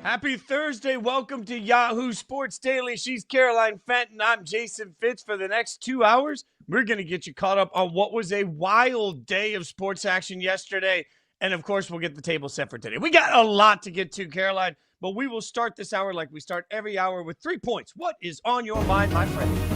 Happy Thursday. Welcome to Yahoo Sports Daily. She's Caroline Fenton. I'm Jason Fitz. For the next 2 hours, we're going to get you caught up on what was a wild day of sports action yesterday. And, of course, we'll get the table set for today. We got a lot to get to, Caroline, but we will start this hour like we start every hour with 3 points. What is on your mind, my friend?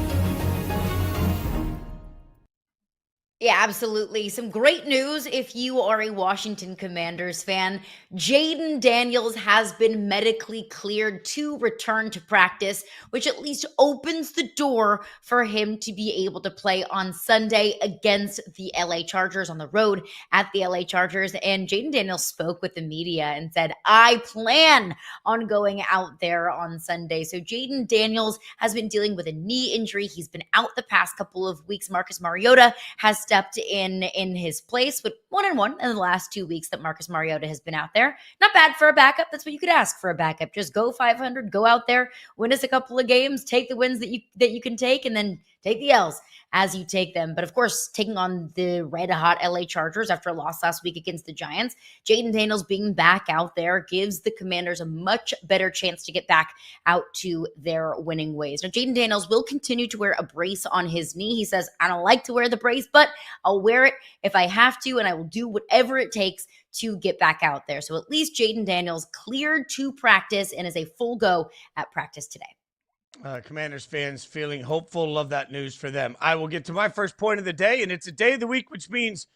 Yeah, absolutely. Some great news if you are a Washington Commanders fan. Jayden Daniels has been medically cleared to return to practice, which at least opens the door for him to be able to play on Sunday against the LA Chargers on the road at the LA Chargers. And Jayden Daniels spoke with the media and said, I plan on going out there on Sunday. So Jayden Daniels has been dealing with a knee injury. He's been out the past couple of weeks. Marcus Mariota has stepped in his place with 1-1 in the last 2 weeks that Marcus Mariota has been out there. Not bad for a backup. That's what you could ask for a backup. Just go 500, go out there, win us a couple of games, take the wins that you can take, and then take the L's as you take them. But of course, taking on the red-hot LA Chargers after a loss last week against the Giants, Jayden Daniels being back out there gives the Commanders a much better chance to get back out to their winning ways. Now, Jayden Daniels will continue to wear a brace on his knee. He says, I don't like to wear the brace, but I'll wear it if I have to, and I will do whatever it takes to get back out there. So at least Jayden Daniels cleared to practice and is a full go at practice today. Commanders fans feeling hopeful. Love that news for them. I will get to my first point of the day, and it's a day of the week, which means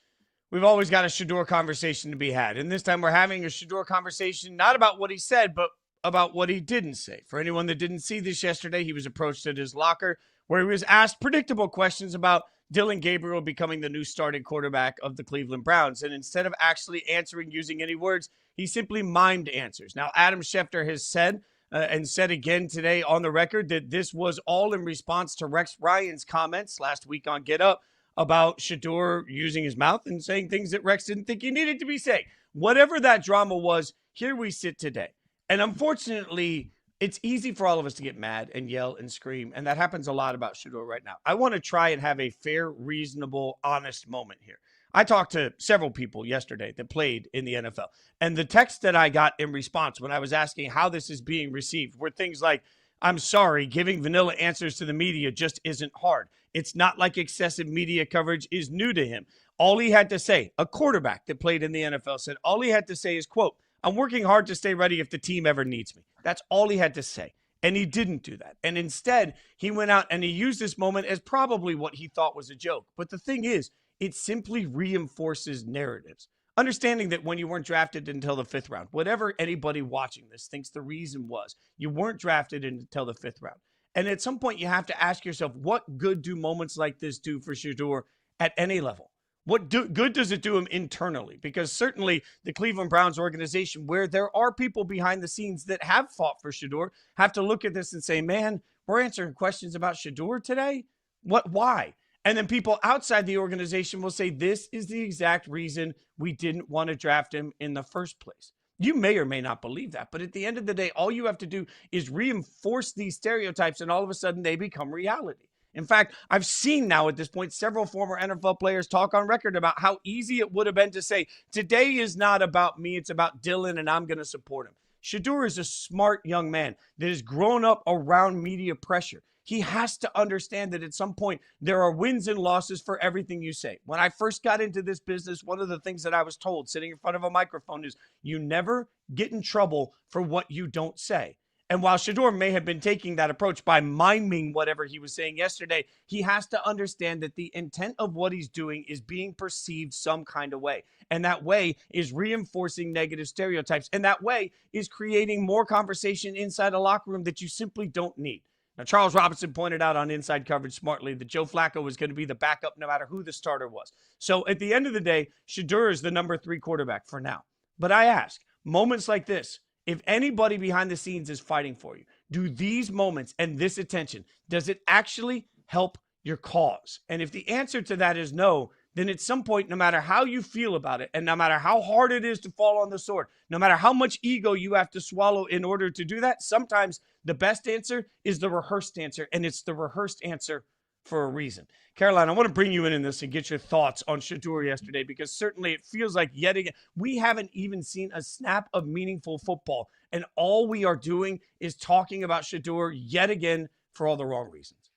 we've always got a Shedeur conversation to be had. And this time we're having a Shedeur conversation, not about what he said, but about what he didn't say. For anyone that didn't see this yesterday, he was approached at his locker where he was asked predictable questions about Dillon Gabriel becoming the new starting quarterback of the Cleveland Browns. And instead of actually answering using any words, he simply mimed answers. Now, Adam Schefter has said and said again today on the record that this was all in response to Rex Ryan's comments last week on Get Up about Shedeur using his mouth and saying things that Rex didn't think he needed to be saying. Whatever that drama was, here we sit today. And unfortunately, it's easy for all of us to get mad and yell and scream, and that happens a lot about Shedeur right now. I want to try and have a fair, reasonable, honest moment here. I talked to several people yesterday that played in the NFL, and the text that I got in response when I was asking how this is being received were things like, I'm sorry, giving vanilla answers to the media just isn't hard. It's not like excessive media coverage is new to him. All he had to say, a quarterback that played in the NFL said, all he had to say is, quote, I'm working hard to stay ready if the team ever needs me. That's all he had to say. And he didn't do that. And instead, he went out and he used this moment as probably what he thought was a joke. But the thing is, it simply reinforces narratives. Understanding that when you weren't drafted until the 5th round, whatever anybody watching this thinks the reason was, you weren't drafted until the 5th round. And at some point, you have to ask yourself, what good do moments like this do for Shedeur at any level? What good does it do him internally? Because certainly the Cleveland Browns organization, where there are people behind the scenes that have fought for Shedeur, have to look at this and say, man, we're answering questions about Shedeur today? Why? And then people outside the organization will say, this is the exact reason we didn't want to draft him in the first place. You may or may not believe that, but at the end of the day, all you have to do is reinforce these stereotypes, and all of a sudden they become reality. In fact, I've seen now at this point several former NFL players talk on record about how easy it would have been to say, today is not about me, it's about Dillon, and I'm going to support him. Shedeur is a smart young man that has grown up around media pressure. He has to understand that at some point there are wins and losses for everything you say. When I first got into this business, one of the things that I was told sitting in front of a microphone is you never get in trouble for what you don't say. And while Shedeur may have been taking that approach by miming whatever he was saying yesterday, he has to understand that the intent of what he's doing is being perceived some kind of way. And that way is reinforcing negative stereotypes. And that way is creating more conversation inside a locker room that you simply don't need. Now, Charles Robinson pointed out on Inside Coverage smartly that Joe Flacco was going to be the backup no matter who the starter was. So at the end of the day, Shedeur is the number 3 quarterback for now. But I ask, moments like this, if anybody behind the scenes is fighting for you, do these moments and this attention, does it actually help your cause? And if the answer to that is no, then at some point, no matter how you feel about it, and no matter how hard it is to fall on the sword, no matter how much ego you have to swallow in order to do that, sometimes the best answer is the rehearsed answer, and it's the rehearsed answer for a reason. Caroline, I want to bring you in this and get your thoughts on Shedeur yesterday, because certainly it feels like yet again, we haven't even seen a snap of meaningful football. And all we are doing is talking about Shedeur yet again for all the wrong reasons.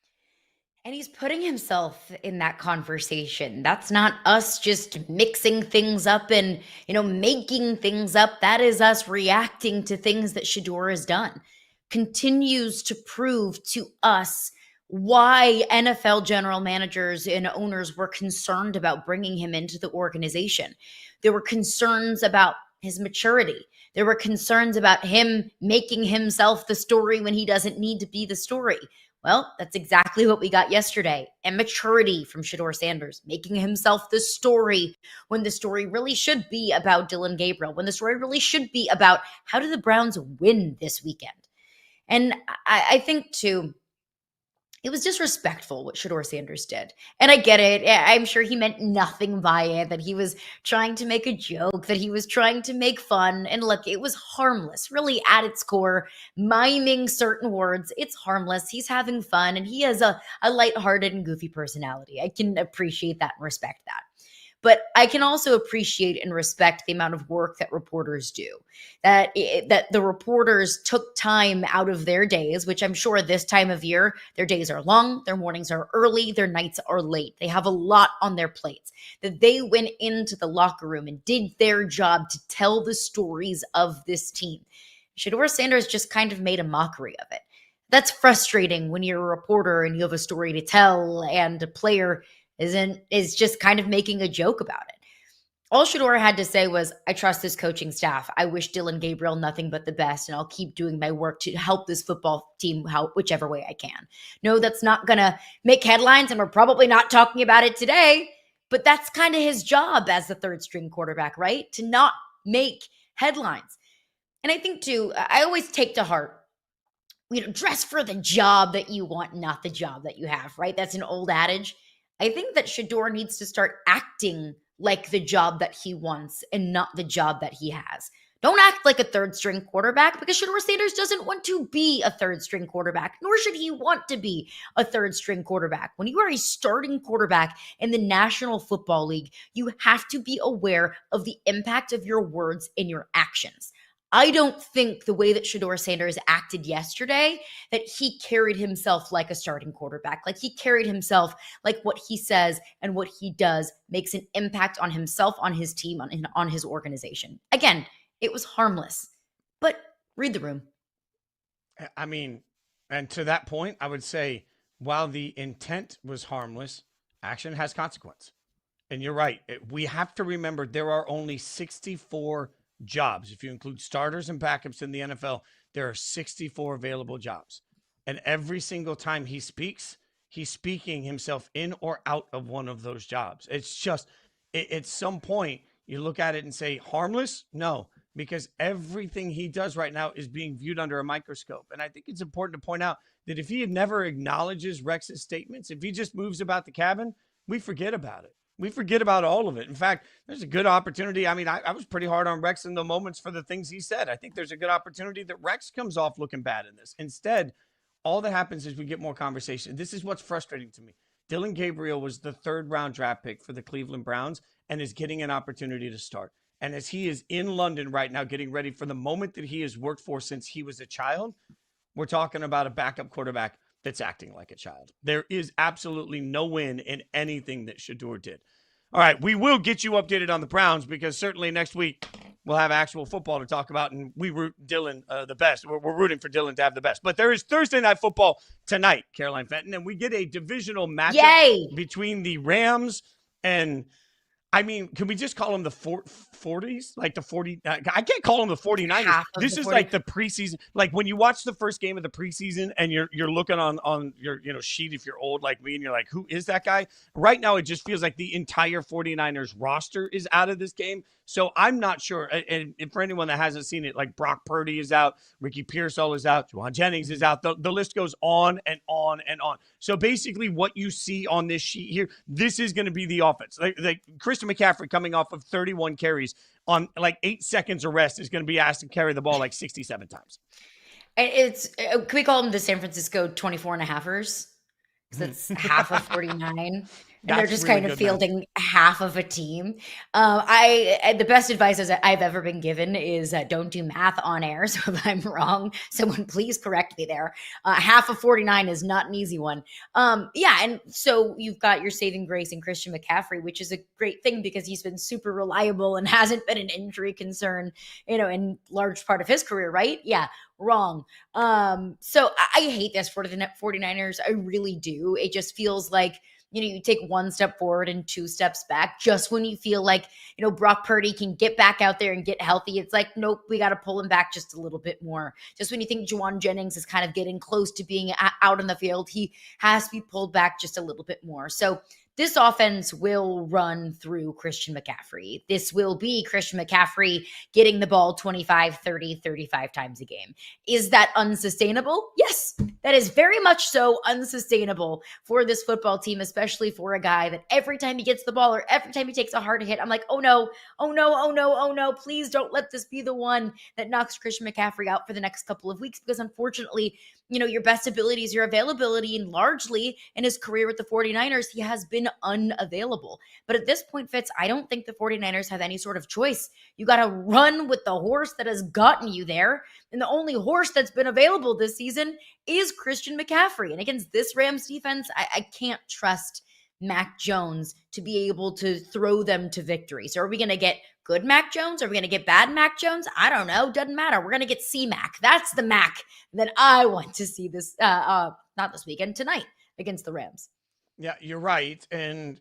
And he's putting himself in that conversation. That's not us just mixing things up and, making things up. That is us reacting to things that Shedeur has done. Continues to prove to us why NFL general managers and owners were concerned about bringing him into the organization. There were concerns about his maturity. There were concerns about him making himself the story when he doesn't need to be the story. Well, that's exactly what we got yesterday. Immaturity from Shedeur Sanders, making himself the story when the story really should be about Dillon Gabriel, when the story really should be about how do the Browns win this weekend. And I think, too, it was disrespectful what Shedeur Sanders did. And I get it. I'm sure he meant nothing by it, that he was trying to make a joke, that he was trying to make fun. And look, it was harmless, really at its core, miming certain words. It's harmless. He's having fun, and he has a lighthearted and goofy personality. I can appreciate that and respect that. But I can also appreciate and respect the amount of work that reporters do, that the reporters took time out of their days, which I'm sure this time of year, their days are long, their mornings are early, their nights are late. They have a lot on their plates, that they went into the locker room and did their job to tell the stories of this team. Shedeur Sanders just kind of made a mockery of it. That's frustrating when you're a reporter and you have a story to tell and a player is just kind of making a joke about it. All Shedeur had to say was, I trust this coaching staff. I wish Dillon Gabriel nothing but the best, and I'll keep doing my work to help this football team whichever way I can. No, that's not going to make headlines, and we're probably not talking about it today, but that's kind of his job as the third string quarterback, right? To not make headlines. And I think, too, I always take to heart, dress for the job that you want, not the job that you have, right? That's an old adage. I think that Shedeur needs to start acting like the job that he wants and not the job that he has. Don't act like a third string quarterback, because Shedeur Sanders doesn't want to be a third string quarterback, nor should he want to be a third string quarterback. When you are a starting quarterback in the National Football League, you have to be aware of the impact of your words and your actions. I don't think the way that Shedeur Sanders acted yesterday, that he carried himself like a starting quarterback, like he carried himself like what he says and what he does makes an impact on himself, on his team, on his organization. Again, it was harmless, but read the room. I mean, and to that point, I would say, while the intent was harmless, action has consequence. And you're right. We have to remember there are only 64 jobs. If you include starters and backups in the NFL, there are 64 available jobs. And every single time he speaks, he's speaking himself in or out of one of those jobs. It's just, at some point, you look at it and say, harmless? No, because everything he does right now is being viewed under a microscope. And I think it's important to point out that if he never acknowledges Rex's statements, if he just moves about the cabin, we forget about it. We forget about all of it. In fact, there's a good opportunity. I mean, I was pretty hard on Rex in the moments for the things he said. I think there's a good opportunity that Rex comes off looking bad in this. Instead, all that happens is we get more conversation. This is what's frustrating to me. Dillon Gabriel was the third-round draft pick for the Cleveland Browns and is getting an opportunity to start. And as he is in London right now getting ready for the moment that he has worked for since he was a child, we're talking about a backup quarterback that's acting like a child. There is absolutely no win in anything that Shedeur did. All right, we will get you updated on the Browns, because certainly next week we'll have actual football to talk about, and we root Dillon the best. We're rooting for Dillon to have the best. But there is Thursday Night Football tonight, Caroline Fenton, and we get a divisional matchup between the Rams and, I mean, can we just call them the 40s? Like the 40? I can't call them the 49ers. This is like the preseason. Like when you watch the first game of the preseason and you're looking on your sheet, if you're old like me, and you're like, who is that guy? Right now, it just feels like the entire 49ers roster is out of this game. So I'm not sure. And for anyone that hasn't seen it, like Brock Purdy is out, Ricky Pearsall is out, Juwan Jennings is out. The list goes on and on and on. So basically what you see on this sheet here, this is going to be the offense. Like Christian McCaffrey, coming off of 31 carries on like 8 seconds of rest, is going to be asked to carry the ball like 67 times. Can we call them the San Francisco 24 and a halfers? So that's half of 49. And they're That's just really kind of good math. fielding half of a team. The best advice I've ever been given is don't do math on air. So if I'm wrong, someone please correct me there. Half of 49 is not an easy one. Yeah, and so you've got your saving grace in Christian McCaffrey, which is a great thing because he's been super reliable and hasn't been an injury concern, in large part of his career, right? Yeah, wrong. So I hate this for the 49ers. I really do. It just feels like, you take one step forward and two steps back just when you feel like, Brock Purdy can get back out there and get healthy. It's like, nope, we got to pull him back just a little bit more. Just when you think Juwan Jennings is kind of getting close to being out on the field, he has to be pulled back just a little bit more. So this offense will run through Christian McCaffrey. This will be Christian McCaffrey getting the ball 25, 30, 35 times a game. Is that unsustainable? Yes, that is very much so unsustainable for this football team, especially for a guy that every time he gets the ball or every time he takes a hard hit, I'm like, oh no, oh no, oh no, oh no, please don't let this be the one that knocks Christian McCaffrey out for the next couple of weeks, because unfortunately, your best abilities, your availability, and largely in his career with the 49ers, he has been unavailable. But at this point, Fitz, I don't think the 49ers have any sort of choice. You got to run with the horse that has gotten you there. And the only horse that's been available this season is Christian McCaffrey. And against this Rams defense, I can't trust Mac Jones to be able to throw them to victory. So are we going to get good Mac Jones? Are we going to get bad Mac Jones? I don't know. Doesn't matter. We're going to get C-Mac. That's the Mac that I want to see this, not this weekend, tonight against the Rams. Yeah, you're right. And,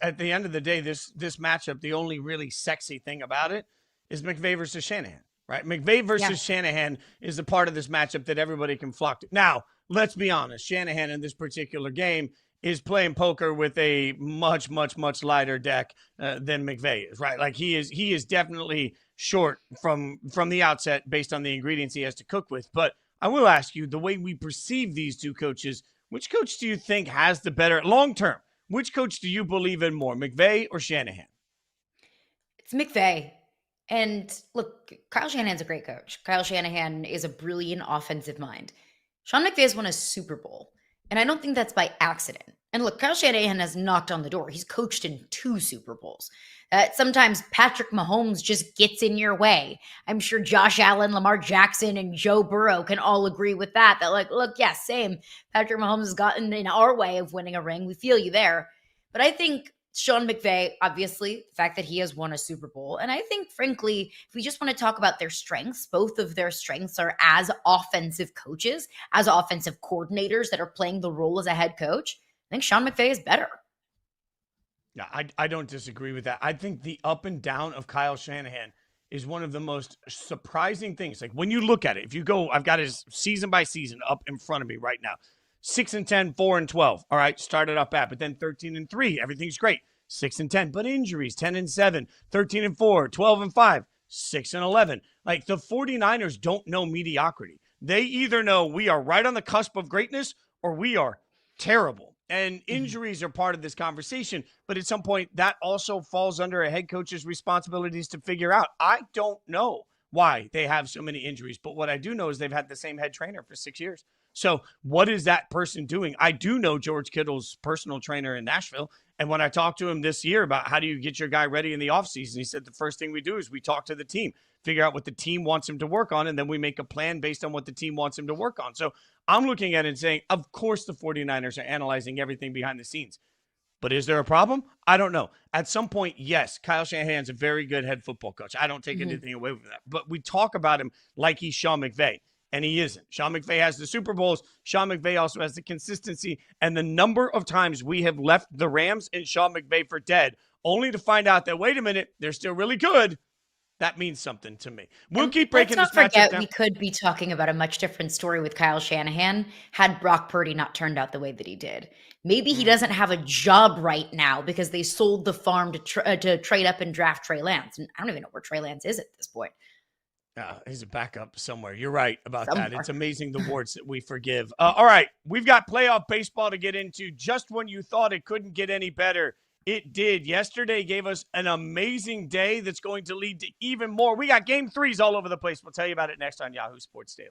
at the end of the day, this matchup, the only really sexy thing about it is McVay versus Shanahan, right? McVay versus Shanahan is the part of this matchup that everybody can flock to. Now, let's be honest. Shanahan in this particular game is playing poker with a much, much, much lighter deck than McVay is, right? Like he is definitely short from the outset based on the ingredients he has to cook with. But I will ask you, the way we perceive these two coaches, which coach do you think has the better long term? Which coach do you believe in more, McVay or Shanahan? It's McVay. And look, Kyle Shanahan's a great coach. Kyle Shanahan is a brilliant offensive mind. Sean McVay has won a Super Bowl. And I don't think that's by accident. And look, Kyle Shanahan has knocked on the door. He's coached in 2 Super Bowls. Sometimes Patrick Mahomes just gets in your way. I'm sure Josh Allen, Lamar Jackson, and Joe Burrow can all agree with that. That look, yeah, same. Patrick Mahomes has gotten in our way of winning a ring. We feel you there. But I think Sean McVay, obviously, the fact that he has won a Super Bowl. And I think, frankly, if we just want to talk about their strengths, both of their strengths are as offensive coaches, as offensive coordinators that are playing the role as a head coach. I think Sean McVay is better. Yeah, I don't disagree with that. I think the up and down of Kyle Shanahan is one of the most surprising things. Like when you look at it, if you go, I've got his season by season up in front of me right now. 6-10, 4-12. All right, started up bad, but then 13-3. Everything's great. 6-10, but injuries. 10-7, 13-4, 12-5, 6-11. Like the 49ers don't know mediocrity. They either know we are right on the cusp of greatness or we are terrible. And injuries are part of this conversation, but at some point that also falls under a head coach's responsibilities to figure out. I don't know why they have so many injuries, but what I do know is they've had the same head trainer for 6 years. So what is that person doing? I do know George Kittle's personal trainer in Nashville. And when I talked to him this year about how do you get your guy ready in the offseason, he said the first thing we do is we talk to the team, figure out what the team wants him to work on, and then we make a plan based on what the team wants him to work on. So I'm looking at it and saying, of course the 49ers are analyzing everything behind the scenes. But is there a problem? I don't know. At some point, yes, Kyle Shanahan's a very good head football coach. I don't take anything away from that. But we talk about him like he's Sean McVay. And he isn't. Sean McVay has the Super Bowls. Sean McVay also has the consistency. And the number of times we have left the Rams and Sean McVay for dead, only to find out that, wait a minute, they're still really good. That means something to me. We'll keep breaking this matchup down. Let's not forget, we could be talking about a much different story with Kyle Shanahan had Brock Purdy not turned out the way that he did. Maybe he doesn't have a job right now because they sold the farm to trade up and draft Trey Lance. And I don't even know where Trey Lance is at this point. He's a backup somewhere. You're right about that. It's amazing the warts that we forgive. All right, we've got playoff baseball to get into. Just when you thought it couldn't get any better, it did. Yesterday gave us an amazing day that's going to lead to even more. We got game 3s all over the place. We'll tell you about it next on Yahoo Sports Daily.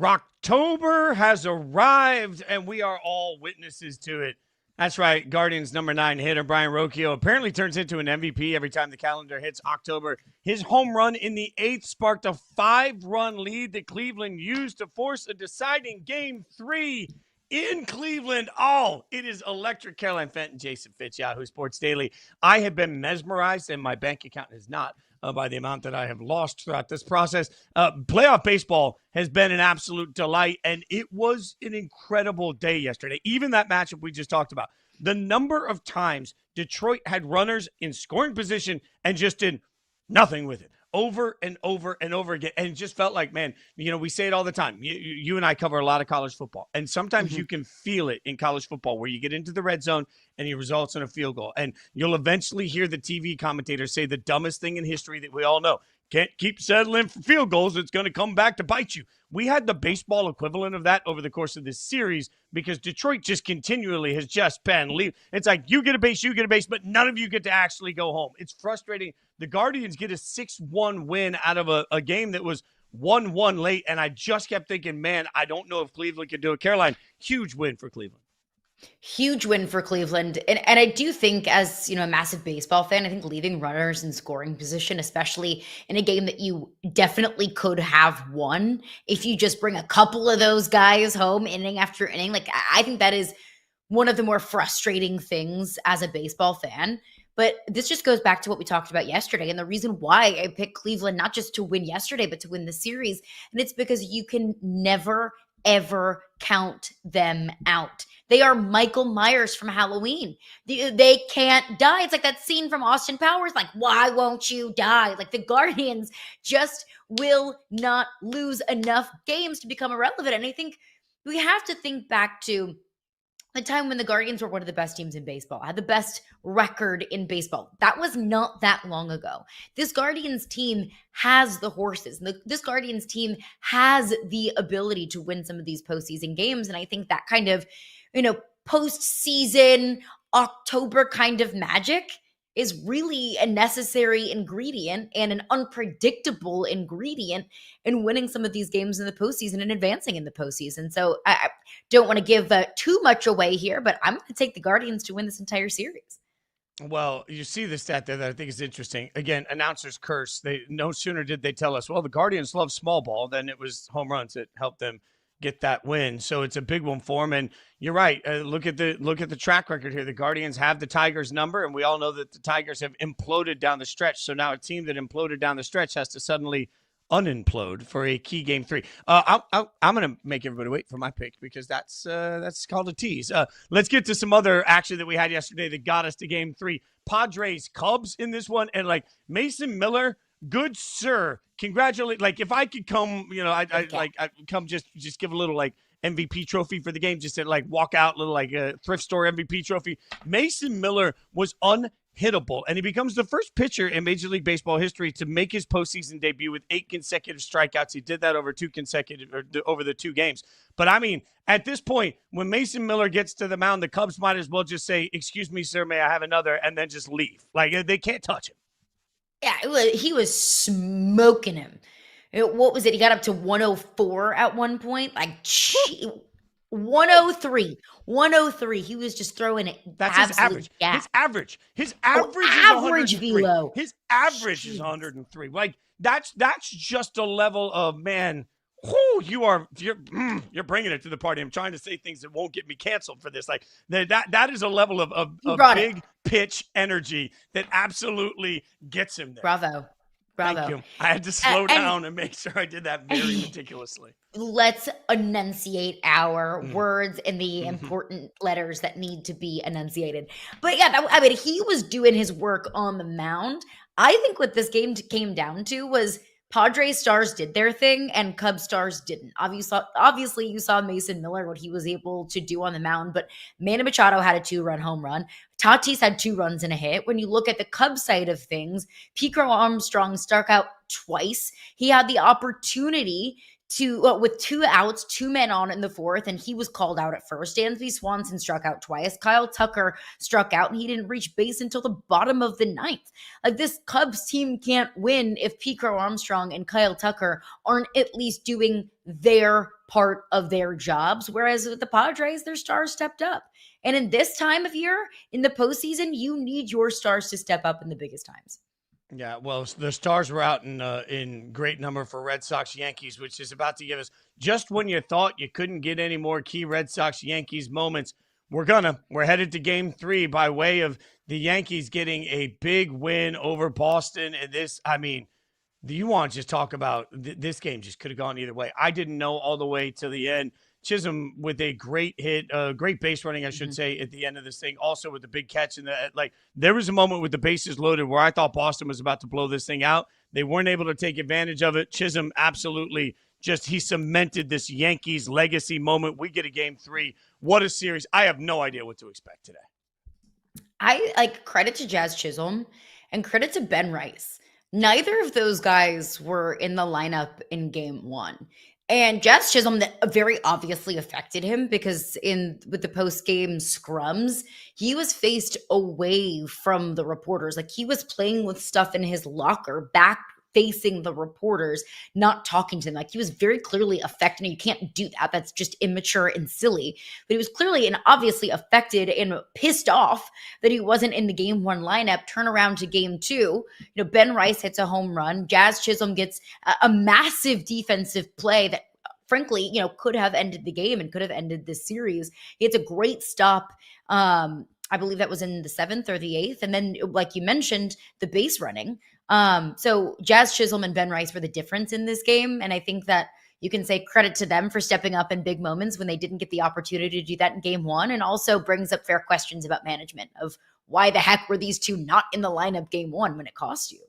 Rocktober has arrived, and we are all witnesses to it. That's right. Guardians number 9 hitter Brian Rocchio apparently turns into an MVP every time the calendar hits October. His home run in the 8th sparked a 5-run lead that Cleveland used to force a deciding Game 3 in Cleveland. Oh, it is electric. Caroline Fenton, Jason Fitz, Yahoo Sports Daily. I have been mesmerized, and my bank account is not, by the amount that I have lost throughout this process. Playoff baseball has been an absolute delight, and it was an incredible day yesterday. Even that matchup we just talked about. The number of times Detroit had runners in scoring position and just did nothing with it. Over and over and over again. And it just felt like, man, we say it all the time. You and I cover a lot of college football. And sometimes you can feel it in college football where you get into the red zone and it results in a field goal. And you'll eventually hear the TV commentators say the dumbest thing in history that we all know. Can't keep settling for field goals. It's going to come back to bite you. We had the baseball equivalent of that over the course of this series because Detroit just continually has just been leave. It's like you get a base, but none of you get to actually go home. It's frustrating. The Guardians get a 6-1 win out of a game that was 1-1 late, and I just kept thinking, man, I don't know if Cleveland can do it. Caroline, huge win for Cleveland. Huge win for Cleveland. And I do think, as a massive baseball fan, I think leaving runners in scoring position, especially in a game that you definitely could have won, if you just bring a couple of those guys home inning after inning, like I think that is one of the more frustrating things as a baseball fan. But this just goes back to what we talked about yesterday. And the reason why I picked Cleveland, not just to win yesterday, but to win the series. And it's because you can never, ever count them out. They are Michael Myers from Halloween. They can't die. It's like that scene from Austin Powers, like, why won't you die? Like the Guardians just will not lose enough games to become irrelevant. And I think we have to think back to the time when the Guardians were one of the best teams in baseball, had the best record in baseball. That was not that long ago. This Guardians team has the horses. This Guardians team has the ability to win some of these postseason games. And I think that kind of, postseason October kind of magic is really a necessary ingredient and an unpredictable ingredient in winning some of these games in the postseason and advancing in the postseason. So I don't want to give too much away here, but I'm going to take the Guardians to win this entire series. Well, you see the stat there that I think is interesting. Again, announcers curse. They no sooner did they tell us, well, the Guardians love small ball, than it was home runs that helped them get that win. So it's a big one for them. And you're right. Look at the track record here. The Guardians have the Tigers number, and we all know that the Tigers have imploded down the stretch. So now a team that imploded down the stretch has to suddenly unimplode for a key Game 3. I'm going to make everybody wait for my pick because that's called a tease. Let's get to some other action that we had yesterday that got us to Game 3. Padres Cubs in this one, and like Mason Miller, good sir. Congratulate. Like if I could come, I come just give a little like MVP trophy for the game, just to like walk out little like a thrift store MVP trophy. Mason Miller was unhittable, and he becomes the first pitcher in Major League Baseball history to make his postseason debut with 8 consecutive strikeouts. He did that over over the 2 games. But I mean, at this point, when Mason Miller gets to the mound, the Cubs might as well just say, "Excuse me, sir, may I have another?" and then just leave. Like they can't touch him. Yeah, he was smoking him. What was it? He got up to 104 at one point. Like 103. 103. He was just throwing it. That's his average. Gas. His average is 103. Velo. His average is 103. Like that's just a level of, man, you're bringing it to the party. I'm trying to say things that won't get me canceled for this. Like that is a level of big pitch energy that absolutely gets him there. Bravo. Thank you. I had to slow down and make sure I did that very meticulously. Let's enunciate our words and the important letters that need to be enunciated. But yeah, I mean, he was doing his work on the mound. I think what this game came down to was Padres stars did their thing and Cubs stars didn't. Obviously, you saw Mason Miller, what he was able to do on the mound, but Manny Machado had a 2-run home run. Tatis had 2 runs and a hit. When you look at the Cubs side of things, Puka Armstrong struck out twice. He had the opportunity to, with 2 outs, 2 men on in the 4th, and he was called out at first. Dansby Swanson struck out twice. Kyle Tucker struck out, and he didn't reach base until the bottom of the 9th. Like, this Cubs team can't win if Puka Armstrong and Kyle Tucker aren't at least doing their part of their jobs. Whereas with the Padres, their stars stepped up. And in this time of year, in the postseason, you need your stars to step up in the biggest times. Yeah, well, the stars were out in great number for Red Sox Yankees, which is about to give us just when you thought you couldn't get any more key Red Sox Yankees moments. We're headed to Game 3 by way of the Yankees getting a big win over Boston. And this, I mean, you want to just talk about this game just could have gone either way. I didn't know all the way to the end. Chisholm with a great hit, great base running, I should say, at the end of this thing. Also with the big catch in there was a moment with the bases loaded where I thought Boston was about to blow this thing out. They weren't able to take advantage of it. Chisholm absolutely he cemented this Yankees legacy moment. We get a Game 3. What a series. I have no idea what to expect today. I like credit to Jazz Chisholm and credit to Ben Rice. Neither of those guys were in the lineup in Game 1. And Jazz Chisholm that very obviously affected him because with the post-game scrums, he was faced away from the reporters. Like he was playing with stuff in his locker back facing the reporters, not talking to them. Like he was very clearly affected. And you can't do that. That's just immature and silly. But he was clearly and obviously affected and pissed off that he wasn't in the Game 1 lineup. Turn around to Game 2. Ben Rice hits a home run. Jazz Chisholm gets a massive defensive play that frankly, could have ended the game and could have ended this series. He hits a great stop. I believe that was in the 7th or the 8th. And then, like you mentioned, the base running. So Jazz Chisholm and Ben Rice were the difference in this game. And I think that you can say credit to them for stepping up in big moments when they didn't get the opportunity to do that in Game 1, and also brings up fair questions about management of why the heck were these two not in the lineup Game 1 when it cost you?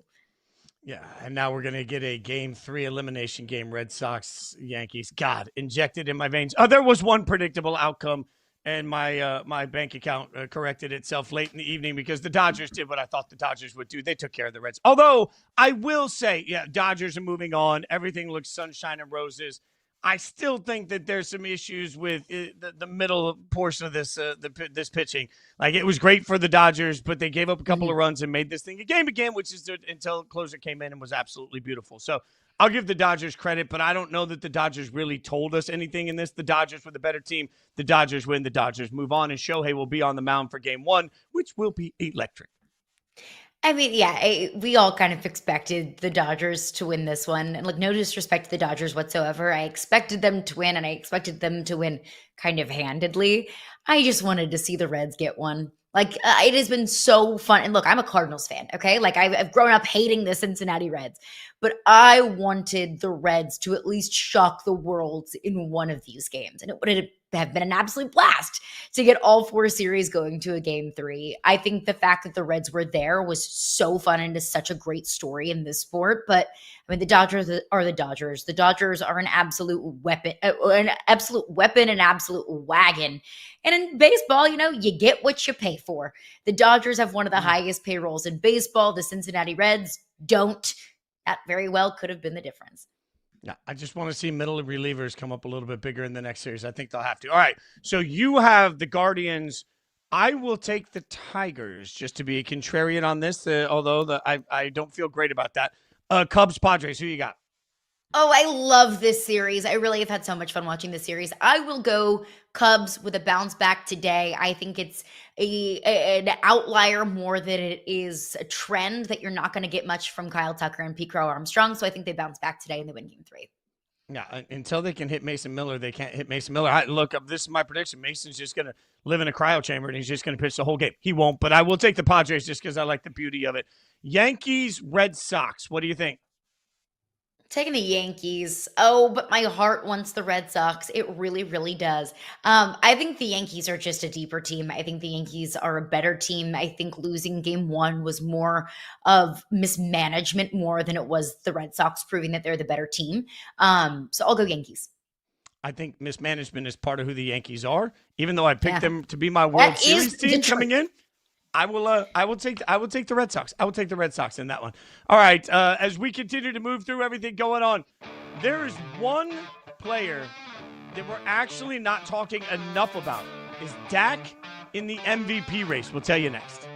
Yeah, and now we're going to get a Game 3 elimination game, Red Sox, Yankees. God, injected in my veins. There was one predictable outcome, and my bank account corrected itself late in the evening because the Dodgers did what I thought the Dodgers would do. They took care of the Reds. Although, I will say, yeah, Dodgers are moving on. Everything looks sunshine and roses. I still think that there's some issues with the middle portion of this this pitching. Like, it was great for the Dodgers, but they gave up a couple of runs and made this thing a game again, which is until closer came in and was absolutely beautiful. So I'll give the Dodgers credit, but I don't know that the Dodgers really told us anything in this. The Dodgers were the better team. The Dodgers win. The Dodgers move on, and Shohei will be on the mound for Game 1, which will be electric. I mean, yeah, we all kind of expected the Dodgers to win this one. And no disrespect to the Dodgers whatsoever. I expected them to win, and I expected them to win kind of handedly. I just wanted to see the Reds get one. It has been so fun. And look, I'm a Cardinals fan, okay? I've grown up hating the Cincinnati Reds. But I wanted the Reds to at least shock the world in one of these games. And it would have been an absolute blast to get all 4 series going to a Game 3. I think the fact that the Reds were there was so fun and is such a great story in this sport. But I mean, the Dodgers are the Dodgers. The Dodgers are an absolute weapon, an absolute wagon. And in baseball, you get what you pay for. The Dodgers have one of the highest payrolls in baseball. The Cincinnati Reds don't. That very well could have been the difference. Yeah, I just want to see middle relievers come up a little bit bigger in the next series. I think they'll have to. All right, so you have the Guardians. I will take the Tigers just to be a contrarian on this, although I don't feel great about that. Cubs, Padres, who you got? Oh, I love this series. I really have had so much fun watching this series. I will go Cubs with a bounce back today. I think it's an outlier more than it is a trend that you're not going to get much from Kyle Tucker and Pete Crow Armstrong. So I think they bounce back today and they win Game 3. Yeah, until they can hit Mason Miller, they can't hit Mason Miller. This is my prediction. Mason's just going to live in a cryo chamber and he's just going to pitch the whole game. He won't, but I will take the Padres just because I like the beauty of it. Yankees, Red Sox. What do you think? Taking the Yankees. Oh, but my heart wants the Red Sox. It really, really does. I think the Yankees are just a deeper team. I think the Yankees are a better team. I think losing Game 1 was more of mismanagement more than it was the Red Sox proving that they're the better team. So I'll go Yankees. I think mismanagement is part of who the Yankees are. Even though I picked them to be my World Series team coming in, I will take the Red Sox. I will take the Red Sox in that one. All right. As we continue to move through everything going on, there is one player that we're actually not talking enough about. Is Dak in the MVP race? We'll tell you next.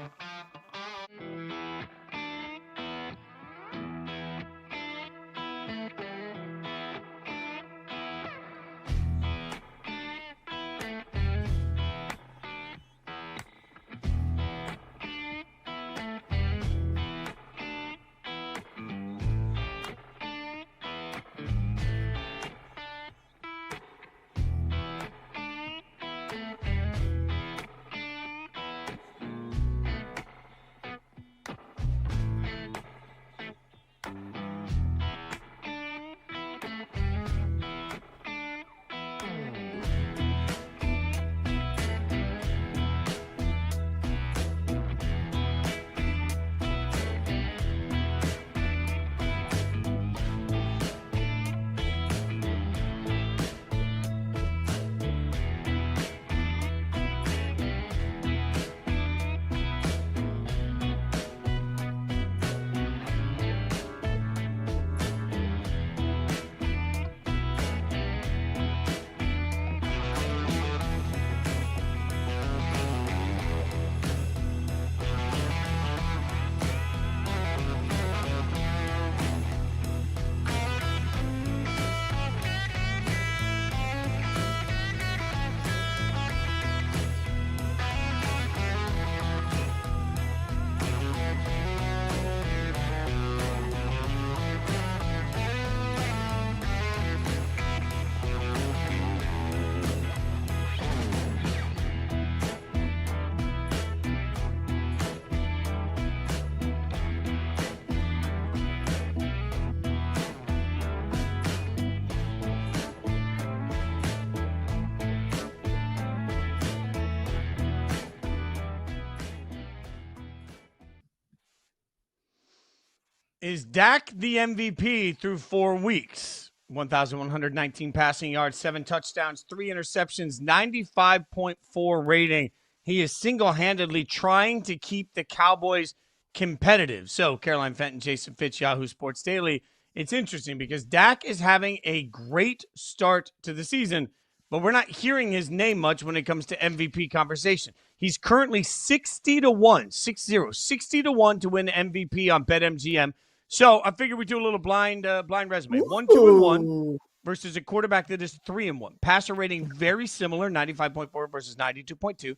Is Dak the MVP through 4 weeks? 1,119 passing yards, 7 touchdowns, 3 interceptions, 95.4 rating. He is single-handedly trying to keep the Cowboys competitive. So, Caroline Fenton, Jason Fitz, Yahoo Sports Daily. It's interesting because Dak is having a great start to the season, but we're not hearing his name much when it comes to MVP conversation. He's currently 60-1, 60-1 to win MVP on BetMGM. So I figured we do a little blind resume. 1-2-1 versus a quarterback that is 3-1. Passer rating very similar, 95.4 versus 92.2.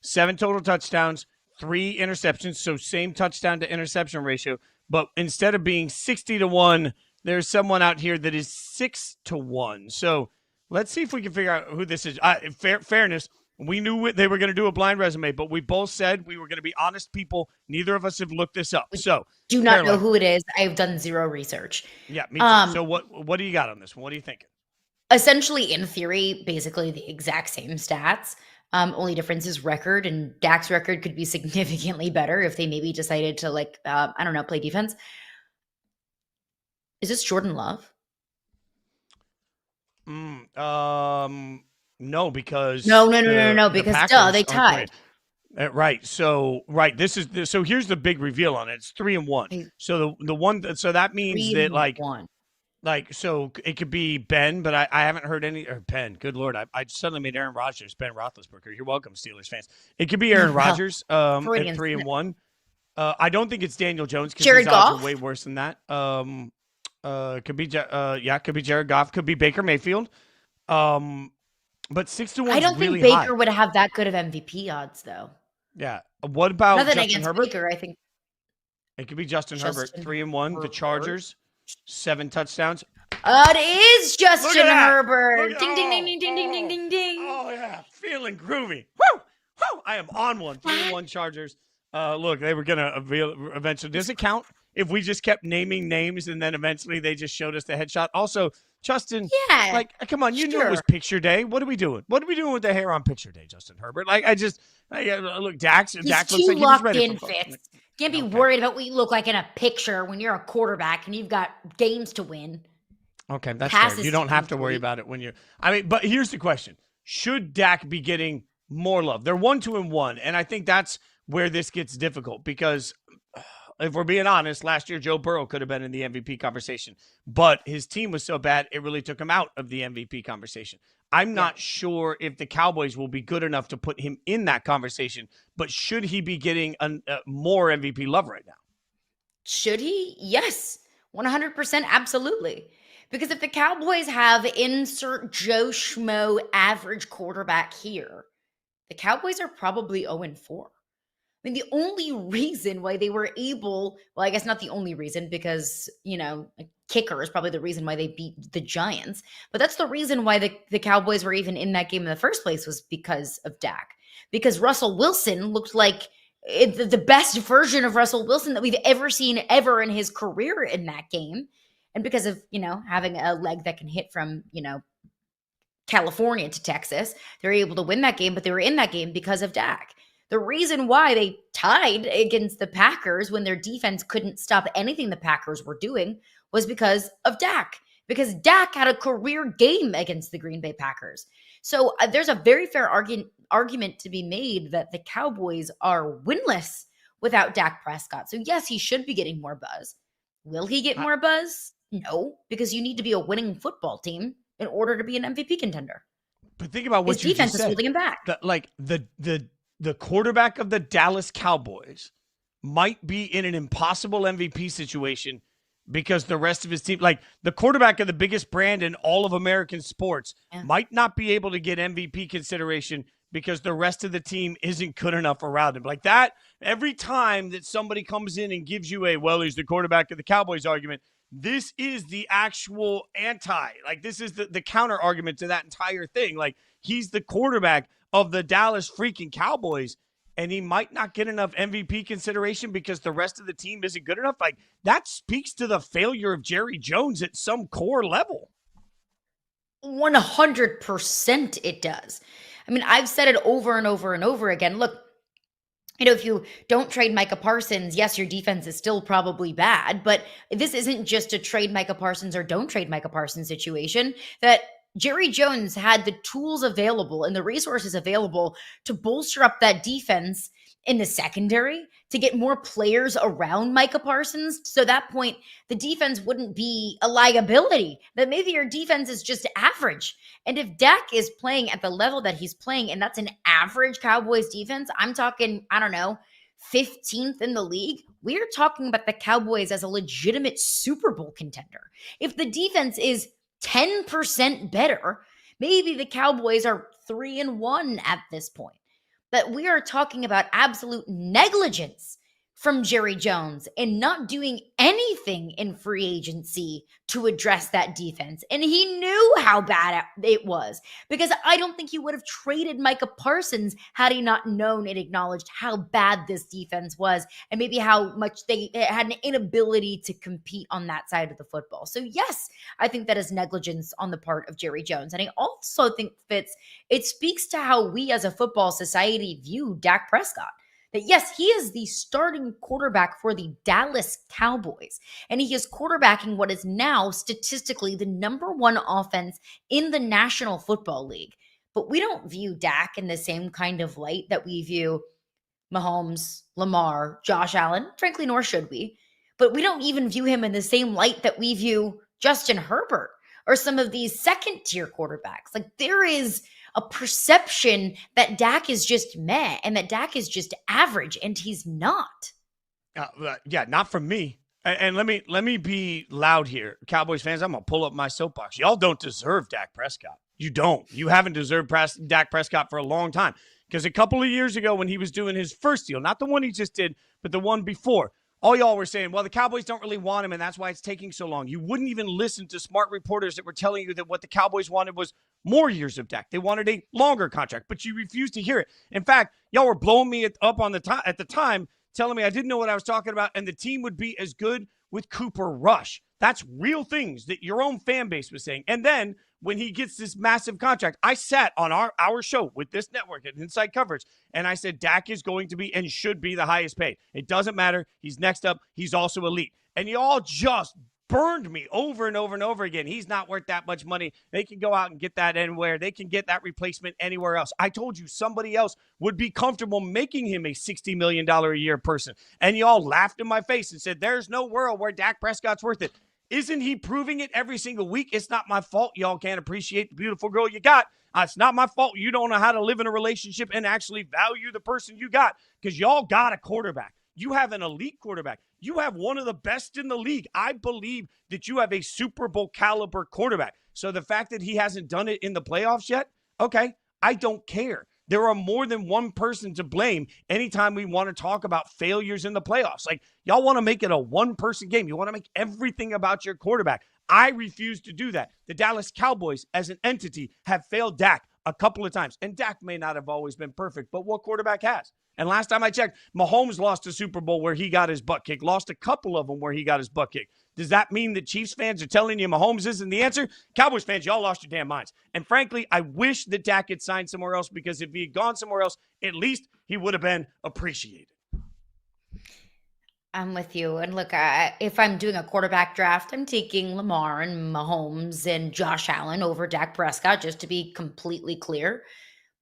7 total touchdowns, 3 interceptions, so same touchdown to interception ratio. But instead of being 60-1, there's someone out here that is 6-1. So let's see if we can figure out who this is. Fairness, we knew they were going to do a blind resume, but we both said we were going to be honest people. Neither of us have looked this up. So do not know who it is. I've done zero research. Yeah, me too. So what do you got on this one? What are you thinking? Essentially, in theory, basically the exact same stats. Only difference is record, and Dak's record could be significantly better if they maybe decided to play defense. Is this Jordan Love? No, because no, because they tied. Right. So here's the big reveal on it. It's 3-1. So the one, so that means that so it could be Ben, but I haven't heard any, or Ben, good Lord. I suddenly made Aaron Rodgers, Ben Roethlisberger. You're welcome, Steelers fans. It could be Aaron Rodgers at 3-1. I don't think it's Daniel Jones because his odds are way worse than that. Could be Jared Goff, could be Baker Mayfield. But 6-1. I don't think Baker would have that good of MVP odds, though. Yeah. What about Justin Herbert? Baker, I think it could be Justin Herbert. 3-1. The Chargers, 7 touchdowns. It is Justin Herbert. Ding, ding, ding, ding, ding, ding, ding, ding, ding. Oh yeah, feeling groovy. Woo, woo! I am on one. 3-1 Chargers. Look, they were gonna eventually. Does it count if we just kept naming names and then eventually they just showed us the headshot? Also, Justin, come on, you knew it was picture day. What are we doing? What are we doing with the hair on picture day, Justin Herbert? Look, Dak looks like he was ready for Fitz. Can't be worried about what you look like in a picture when you're a quarterback and you've got games to win. Okay, that's fair. You don't have to worry about it when you're. But here's the question: should Dak be getting more love? They're 1-2-1, and I think that's where this gets difficult because. If we're being honest, last year Joe Burrow could have been in the MVP conversation, but his team was so bad it really took him out of the MVP conversation. I'm not sure if the Cowboys will be good enough to put him in that conversation, but should he be getting more MVP love right now? Should he? Yes, 100%, absolutely. Because if the Cowboys have insert Joe Schmo average quarterback here, the Cowboys are probably 0-4. I mean, the only reason why they were able, well, I guess not the only reason because, a kicker is probably the reason why they beat the Giants. But that's the reason why the Cowboys were even in that game in the first place was because of Dak. Because Russell Wilson looked like the best version of Russell Wilson that we've ever seen ever in his career in that game. And because of, having a leg that can hit from, California to Texas, they're able to win that game. But they were in that game because of Dak. The reason why they tied against the Packers when their defense couldn't stop anything the Packers were doing was because of Dak. Because Dak had a career game against the Green Bay Packers. So there's a very fair argument to be made that the Cowboys are winless without Dak Prescott. So yes, he should be getting more buzz. Will he get more buzz? No, because you need to be a winning football team in order to be an MVP contender. But think about what his defense is holding him back. The quarterback of the Dallas Cowboys might be in an impossible MVP situation because the rest of his team, like the quarterback of the biggest brand in all of American sports, might not be able to get MVP consideration because the rest of the team isn't good enough around him. Like that, every time that somebody comes in and gives you he's the quarterback of the Cowboys argument, this is the actual this is the counter argument to that entire thing. Like he's the quarterback of the Dallas freaking Cowboys, and he might not get enough MVP consideration because the rest of the team isn't good enough. Like that speaks to the failure of Jerry Jones at some core level. 100% it does. I mean, I've said it over and over and over again. Look, if you don't trade Micah Parsons, yes, your defense is still probably bad, but this isn't just a trade Micah Parsons or don't trade Micah Parsons situation. That Jerry Jones had the tools available and the resources available to bolster up that defense in the secondary, to get more players around Micah Parsons. So at that point, the defense wouldn't be a liability, that maybe your defense is just average. And if Dak is playing at the level that he's playing, and that's an average Cowboys defense, I'm talking, I don't know, 15th in the league, we're talking about the Cowboys as a legitimate Super Bowl contender. If the defense is 10% better, maybe the Cowboys are 3-1 at this point. That we are talking about absolute negligence from Jerry Jones and not doing anything in free agency to address that defense. And he knew how bad it was, because I don't think he would have traded Micah Parsons had he not known and acknowledged how bad this defense was, and maybe how much they had an inability to compete on that side of the football. So yes, I think that is negligence on the part of Jerry Jones. And I also think, Fitz, it speaks to how we as a football society view Dak Prescott. That yes, he is the starting quarterback for the Dallas Cowboys, and he is quarterbacking what is now statistically the number one offense in the National Football League. But we don't view Dak in the same kind of light that we view Mahomes, Lamar, Josh Allen, frankly, nor should we. But we don't even view him in the same light that we view Justin Herbert or some of these second-tier quarterbacks. Like, there is a perception that Dak is just meh and that Dak is just average, and he's not. Yeah, not from me. And let me be loud here. Cowboys fans, I'm going to pull up my soapbox. Y'all don't deserve Dak Prescott. You don't. You haven't deserved Dak Prescott for a long time. Because a couple of years ago when he was doing his first deal, not the one he just did, but the one before, all y'all were saying, well, the Cowboys don't really want him, and that's why it's taking so long. You wouldn't even listen to smart reporters that were telling you that what the Cowboys wanted was more years of Dak. They wanted a longer contract, but you refused to hear it. In fact, y'all were blowing me up on at the time, telling me I didn't know what I was talking about, and the team would be as good with Cooper Rush. That's real things that your own fan base was saying. And then when he gets this massive contract, I sat on our show with this network at Inside Coverage, and I said Dak is going to be and should be the highest paid. It doesn't matter. He's next up. He's also elite. And y'all just burned me over and over and over again. He's not worth that much money. They can go out and get that anywhere. They can get that replacement anywhere else. I told you somebody else would be comfortable making him a $60 million a year person. And y'all laughed in my face and said, there's no world where Dak Prescott's worth it. Isn't he proving it every single week? It's not my fault y'all can't appreciate the beautiful girl you got. It's not my fault you don't know how to live in a relationship and actually value the person you got, because y'all got a quarterback. You have an elite quarterback. You have one of the best in the league. I believe that you have a Super Bowl caliber quarterback. So the fact that he hasn't done it in the playoffs yet, okay, I don't care. There are more than one person to blame anytime we want to talk about failures in the playoffs. Like, y'all want to make it a one-person game. You want to make everything about your quarterback. I refuse to do that. The Dallas Cowboys, as an entity, have failed Dak a couple of times. And Dak may not have always been perfect, but what quarterback has? And last time I checked, Mahomes lost a Super Bowl where he got his butt kicked, lost a couple of them where he got his butt kicked. Does that mean that Chiefs fans are telling you Mahomes isn't the answer? Cowboys fans, y'all lost your damn minds. And frankly, I wish that Dak had signed somewhere else, because if he had gone somewhere else, at least he would have been appreciated. I'm with you. And look, if I'm doing a quarterback draft, I'm taking Lamar and Mahomes and Josh Allen over Dak Prescott, just to be completely clear.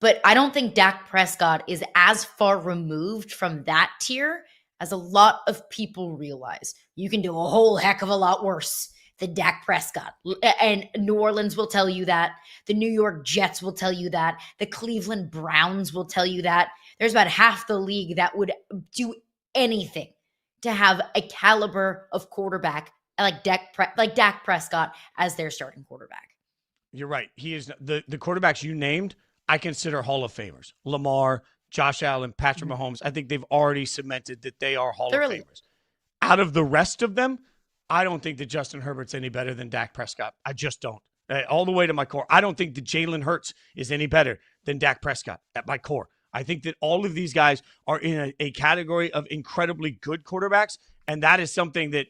But I don't think Dak Prescott is as far removed from that tier as a lot of people realize. You can do a whole heck of a lot worse than Dak Prescott. And New Orleans will tell you that. The New York Jets will tell you that. The Cleveland Browns will tell you that. There's about half the league that would do anything to have a caliber of quarterback like Dak Prescott as their starting quarterback. You're right. He is the quarterbacks you named, I consider Hall of Famers. Lamar, Josh Allen, Patrick Mahomes. I think they've already cemented that they are Hall of Famers. Out of the rest of them, I don't think that Justin Herbert's any better than Dak Prescott. I just don't. All the way to my core. I don't think that Jalen Hurts is any better than Dak Prescott at my core. I think that all of these guys are in a category of incredibly good quarterbacks, And that is something that,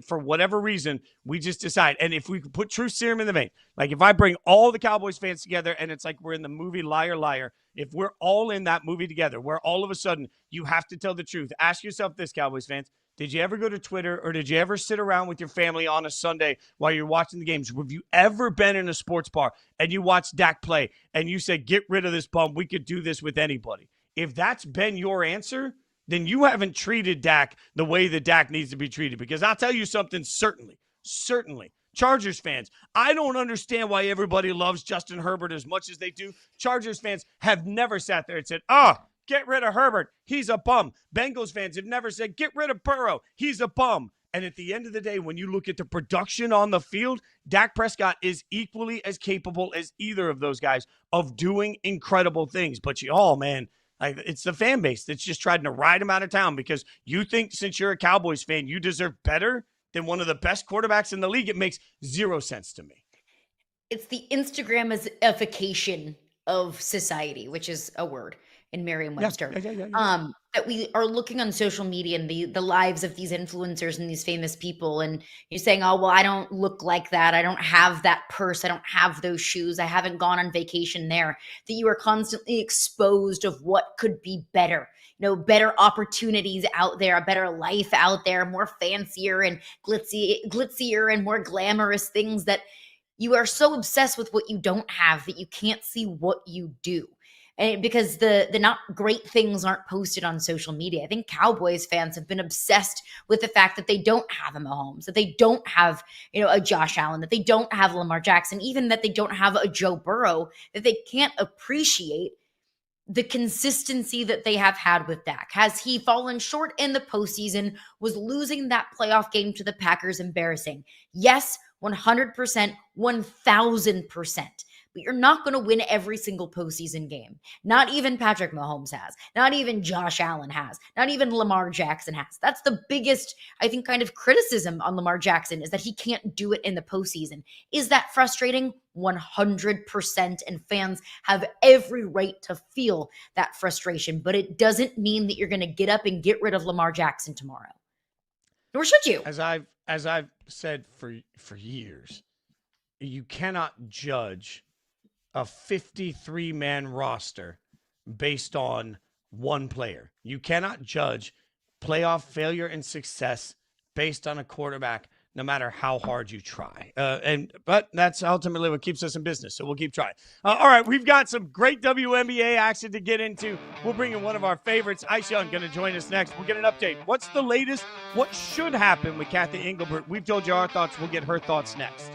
for whatever reason, we just decide. And if we could put truth serum in the vein, like if I bring all the Cowboys fans together and it's like we're in the movie Liar, Liar, if we're all in that movie together, where all of a sudden you have to tell the truth, ask yourself this, Cowboys fans. Did you ever go to Twitter or did you ever sit around with your family on a Sunday while you're watching the games? Have you ever been in a sports bar and you watched Dak play and you said, get rid of this bum, we could do this with anybody? If that's been your answer, then you haven't treated Dak the way that Dak needs to be treated. Because I'll tell you something, certainly, Chargers fans, I don't understand why everybody loves Justin Herbert as much as they do. Chargers fans have never sat there and said, get rid of Herbert, he's a bum. Bengals fans have never said, get rid of Burrow, he's a bum. And at the end of the day, when you look at the production on the field, Dak Prescott is equally as capable as either of those guys of doing incredible things. But it's the fan base that's just trying to ride him out of town because you think since you're a Cowboys fan, you deserve better than one of the best quarterbacks in the league. It makes zero sense to me. It's the Instagramification of society, which is a word in Merriam-Webster. Yeah. That we are looking on social media and the lives of these influencers and these famous people, and you're saying, oh, well, I don't look like that. I don't have that purse. I don't have those shoes. I haven't gone on vacation there. That you are constantly exposed of what could be better. Better opportunities out there, a better life out there, more fancier and glitzier and more glamorous things, that you are so obsessed with what you don't have that you can't see what you do. And because the not great things aren't posted on social media. I think Cowboys fans have been obsessed with the fact that they don't have a Mahomes, that they don't have, a Josh Allen, that they don't have Lamar Jackson, even that they don't have a Joe Burrow, that they can't appreciate the consistency that they have had with Dak. Has he fallen short in the postseason? Was losing that playoff game to the Packers embarrassing? Yes, 100%, 1,000%. But you're not going to win every single postseason game. Not even Patrick Mahomes has. Not even Josh Allen has. Not even Lamar Jackson has. That's the biggest, I think, kind of criticism on Lamar Jackson, is that he can't do it in the postseason. Is that frustrating? 100%. And fans have every right to feel that frustration. But it doesn't mean that you're going to get up and get rid of Lamar Jackson tomorrow. Nor should you. As I've said for years, you cannot judge a 53-man roster based on one player. You cannot judge playoff failure and success based on a quarterback, no matter how hard you try. But that's ultimately what keeps us in business, so we'll keep trying. All right, we've got some great WNBA action to get into. We'll bring in one of our favorites. Ice Young going to join us next. We'll get an update. What's the latest? What should happen with Kathy Engelbert? We've told you our thoughts. We'll get her thoughts next.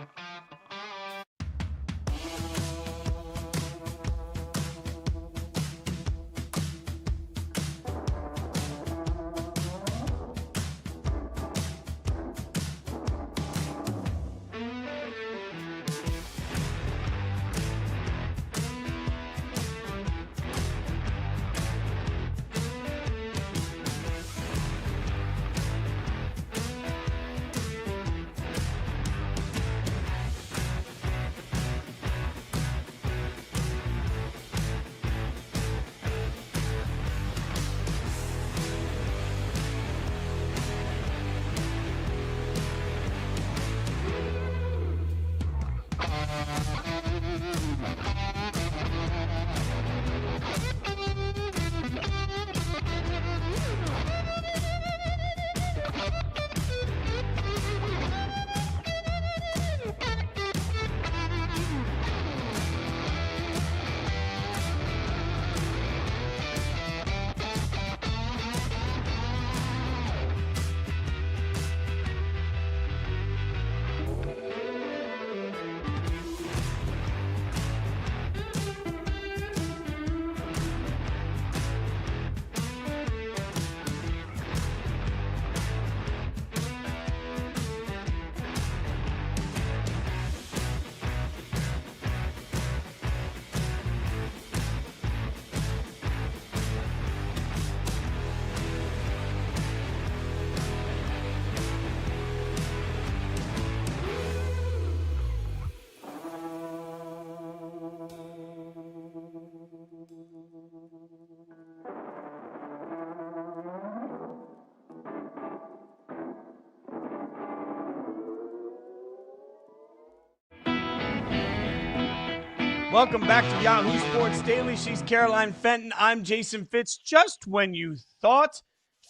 Welcome back to Yahoo Sports Daily. She's Caroline Fenton. I'm Jason Fitz. Just when you thought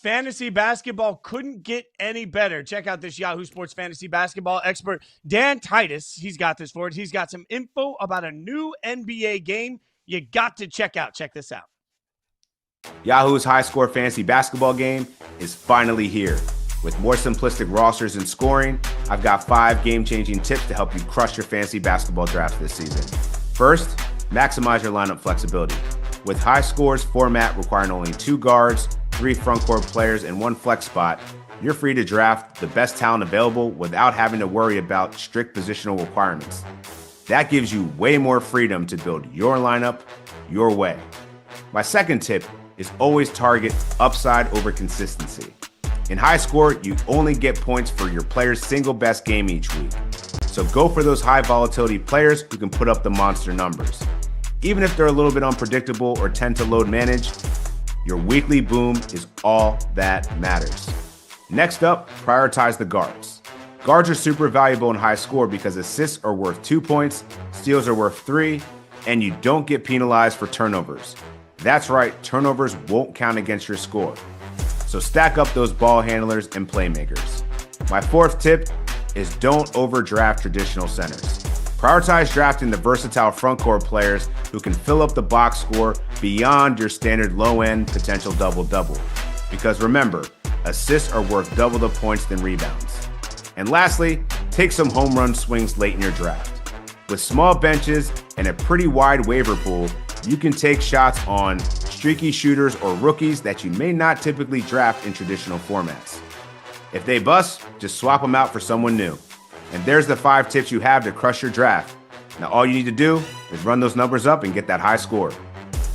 fantasy basketball couldn't get any better, check out this Yahoo Sports fantasy basketball expert, Dan Titus. He's got this for it. He's got some info about a new NBA game you got to check out. Check this out. Yahoo's high-score fantasy basketball game is finally here. With more simplistic rosters and scoring, I've got 5 game-changing tips to help you crush your fantasy basketball draft this season. First, maximize your lineup flexibility. With high scores format requiring only 2 guards, 3 front court players, and 1 flex spot, you're free to draft the best talent available without having to worry about strict positional requirements. That gives you way more freedom to build your lineup your way. My second tip is always target upside over consistency. In high score, you only get points for your player's single best game each week. So go for those high volatility players who can put up the monster numbers. Even if they're a little bit unpredictable or tend to load manage, your weekly boom is all that matters. Next up, prioritize the guards. Guards are super valuable in high score because assists are worth 2 points, steals are worth 3, and you don't get penalized for turnovers. That's right, turnovers won't count against your score. So stack up those ball handlers and playmakers. My fourth tip is don't overdraft traditional centers. Prioritize drafting the versatile front court players who can fill up the box score beyond your standard low-end potential double-double. Because remember, assists are worth double the points than rebounds. And lastly, take some home run swings late in your draft. With small benches and a pretty wide waiver pool, you can take shots on streaky shooters or rookies that you may not typically draft in traditional formats. If they bust, just swap them out for someone new. And there's the 5 tips you have to crush your draft. Now all you need to do is run those numbers up and get that high score.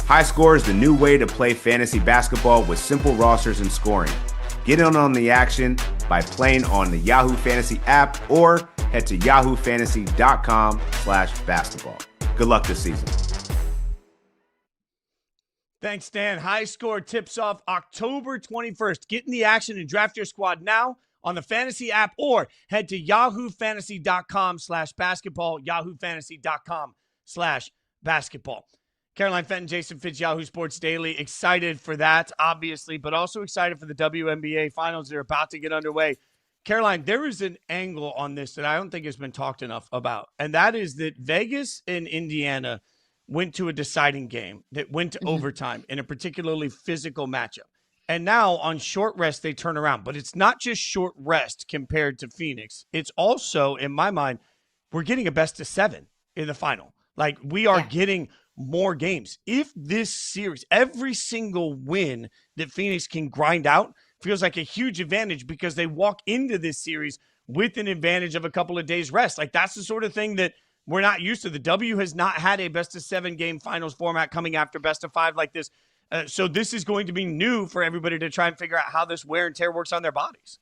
High score is the new way to play fantasy basketball with simple rosters and scoring. Get in on the action by playing on the Yahoo Fantasy app or head to yahoofantasy.com/basketball. Good luck this season. Thanks, Dan. High score tips off October 21st. Get in the action and draft your squad now on the Fantasy app or head to yahoofantasy.com/basketball, yahoofantasy.com/basketball. Caroline Fenton, Jason Fitz, Yahoo Sports Daily. Excited for that, obviously, but also excited for the WNBA finals. They're about to get underway. Caroline, there is an angle on this that I don't think has been talked enough about, and that is that Vegas and Indiana went to a deciding game that went to overtime in a particularly physical matchup. And now on short rest, they turn around. But it's not just short rest compared to Phoenix. It's also, in my mind, we're getting a best of 7 in the final. Like, we are getting more games. If this series, every single win that Phoenix can grind out feels like a huge advantage because they walk into this series with an advantage of a couple of days rest. Like, that's the sort of thing that we're not used to. The W has not had a best of 7 game finals format coming after best of 5 like this. So this is going to be new for everybody to try and figure out how this wear and tear works on their bodies.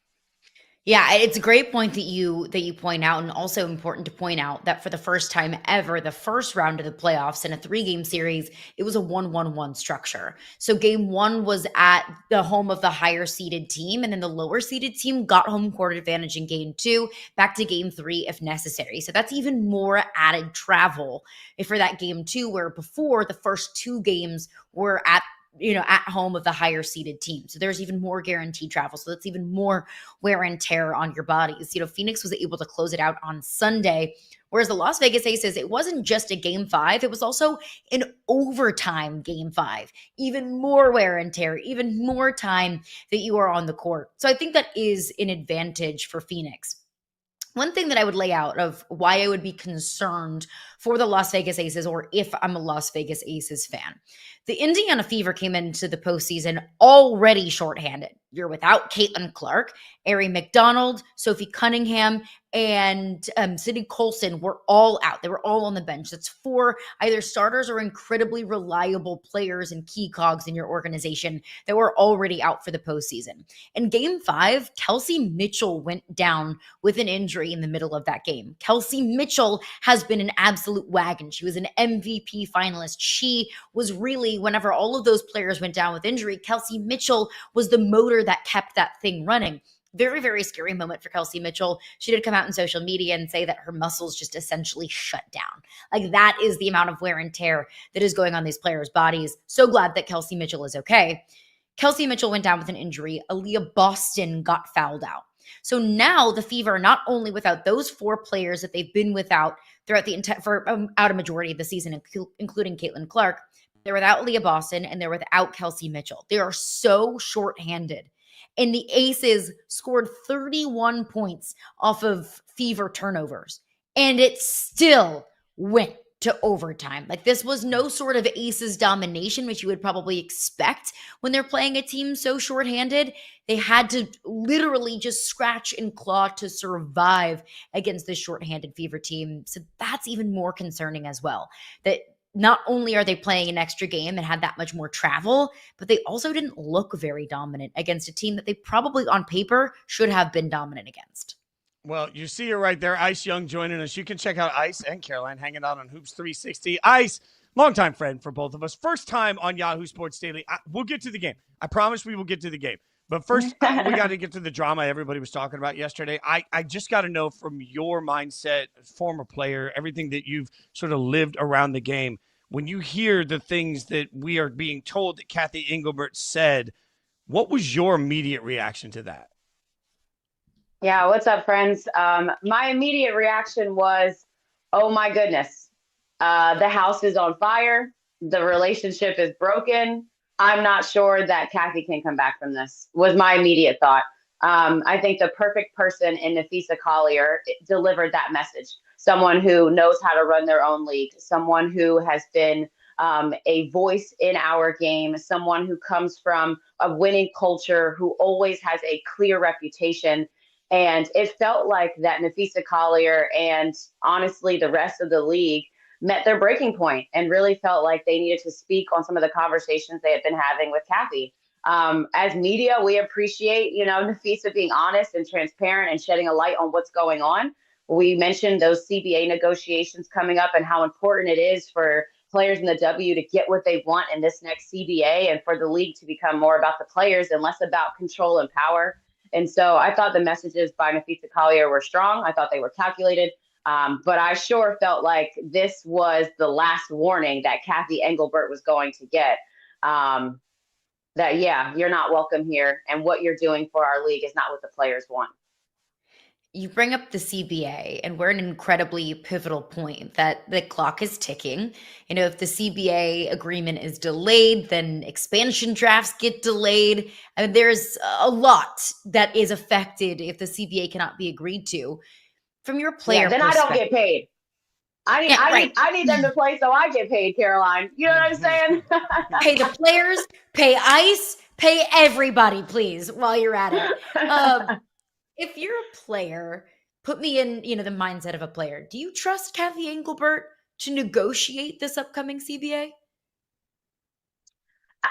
Yeah, it's a great point that you point out, and also important to point out that for the first time ever, the first round of the playoffs in a 3-game series, it was a 1-1-1 structure. So game 1 was at the home of the higher seeded team, and then the lower seeded team got home court advantage in game 2, back to game 3 if necessary. So that's even more added travel for that game 2, where before the first 2 games were at home of the higher seeded team. So there's even more guaranteed travel. So that's even more wear and tear on your bodies. Phoenix was able to close it out on Sunday, whereas the Las Vegas Aces, it wasn't just a game 5. It was also an overtime game 5. Even more wear and tear, even more time that you are on the court. So I think that is an advantage for Phoenix. One thing that I would lay out of why I would be concerned for the Las Vegas Aces, or if I'm a Las Vegas Aces fan. The Indiana Fever came into the postseason already shorthanded. You're without Caitlin Clark, Ari McDonald, Sophie Cunningham, and Sydney Colson were all out. They were all on the bench. That's 4 either starters or incredibly reliable players and key cogs in your organization that were already out for the postseason. In game 5, Kelsey Mitchell went down with an injury in the middle of that game. Kelsey Mitchell has been an absolute wagon. She was an MVP finalist. She was really, whenever all of those players went down with injury, Kelsey Mitchell was the motor that kept that thing running. Very, very scary moment for Kelsey Mitchell. She did come out on social media and say that her muscles just essentially shut down. Like, that is the amount of wear and tear that is going on these players' bodies. So glad that Kelsey Mitchell is okay. Kelsey Mitchell went down with an injury. Aaliyah Boston got fouled out. So now the Fever are not only without those 4 players that they've been without throughout the out a majority of the season, including Caitlin Clark. They're without Aaliyah Boston and they're without Kelsey Mitchell. They are so shorthanded. And the Aces scored 31 points off of Fever turnovers. And it still went to overtime. Like, this was no sort of Aces domination, which you would probably expect when they're playing a team so shorthanded. They had to literally just scratch and claw to survive against this shorthanded Fever team. So that's even more concerning as well. That not only are they playing an extra game and had that much more travel, but they also didn't look very dominant against a team that they probably on paper should have been dominant against. Well, you see her right there, Ice Young joining us. You can check out Ice and Caroline hanging out on Hoops 360. Ice, longtime friend for both of us. First time on Yahoo Sports Daily. We'll get to the game. I promise we will get to the game. But first, we got to get to the drama everybody was talking about yesterday. I just got to know from your mindset, former player, everything that you've sort of lived around the game, when you hear the things that we are being told that Kathy Engelbert said, what was your immediate reaction to that? Yeah, what's up, friends? My immediate reaction was, oh my goodness, the house is on fire. The relationship is broken. I'm not sure that Kathy can come back from this, was my immediate thought. I think the perfect person in Napheesa Collier delivered that message. Someone who knows how to run their own league, someone who has been a voice in our game, someone who comes from a winning culture, who always has a clear reputation. And it felt like that Napheesa Collier and honestly the rest of the league met their breaking point and really felt like they needed to speak on some of the conversations they had been having with Kathy. As media, we appreciate, Napheesa being honest and transparent and shedding a light on what's going on. We mentioned those CBA negotiations coming up and how important it is for players in the W to get what they want in this next CBA and for the league to become more about the players and less about control and power. And so I thought the messages by Napheesa Collier were strong. I thought they were calculated. But I sure felt like this was the last warning that Kathy Engelbert was going to get. That, yeah, you're not welcome here. And what you're doing for our league is not what the players want. You bring up the CBA, and we're at an incredibly pivotal point that the clock is ticking. If the CBA agreement is delayed, then expansion drafts get delayed. I mean, there's a lot that is affected if the CBA cannot be agreed to. From your player then I don't get paid. I need them to play so I get paid, Caroline. You know what I'm saying? Pay the players, pay Ice, pay everybody, please, while you're at it. If you're a player, put me in, the mindset of a player. Do you trust Kathy Engelbert to negotiate this upcoming CBA?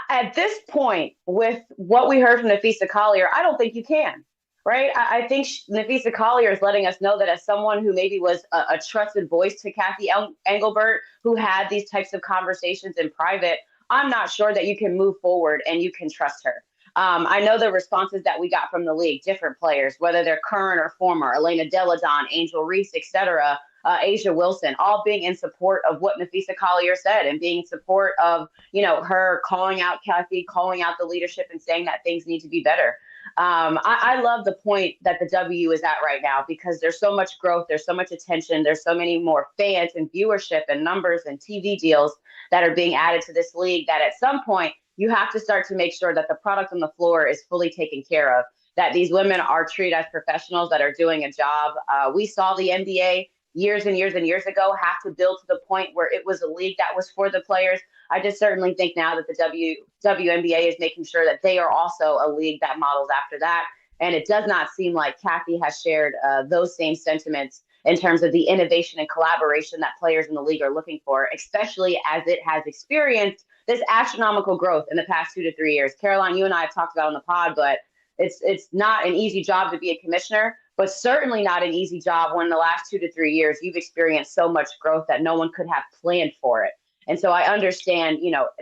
At this point, with what we heard from Napheesa Collier, I don't think you can. Right. I think Napheesa Collier is letting us know that as someone who maybe was a trusted voice to Kathy Engelbert, who had these types of conversations in private, I'm not sure that you can move forward and you can trust her. I know the responses that we got from the league, different players, whether they're current or former, Elena Deladon, Angel Reese, etc., Asia Wilson, all being in support of what Napheesa Collier said and being in support of, her calling out Kathy, calling out the leadership and saying that things need to be better. I love the point that the W is at right now because there's so much growth, there's so much attention, there's so many more fans and viewership and numbers and TV deals that are being added to this league that at some point you have to start to make sure that the product on the floor is fully taken care of, that these women are treated as professionals that are doing a job. We saw the NBA years and years and years ago have to build to the point where it was a league that was for the players. I just certainly think now that the WNBA is making sure that they are also a league that models after that. And it does not seem like Kathy has shared those same sentiments in terms of the innovation and collaboration that players in the league are looking for, especially as it has experienced this astronomical growth in the past 2 to 3 years. Caroline, you and I have talked about on the pod, but it's not an easy job to be a commissioner, but certainly not an easy job when in the last 2 to 3 years you've experienced so much growth that no one could have planned for it. And so I understand,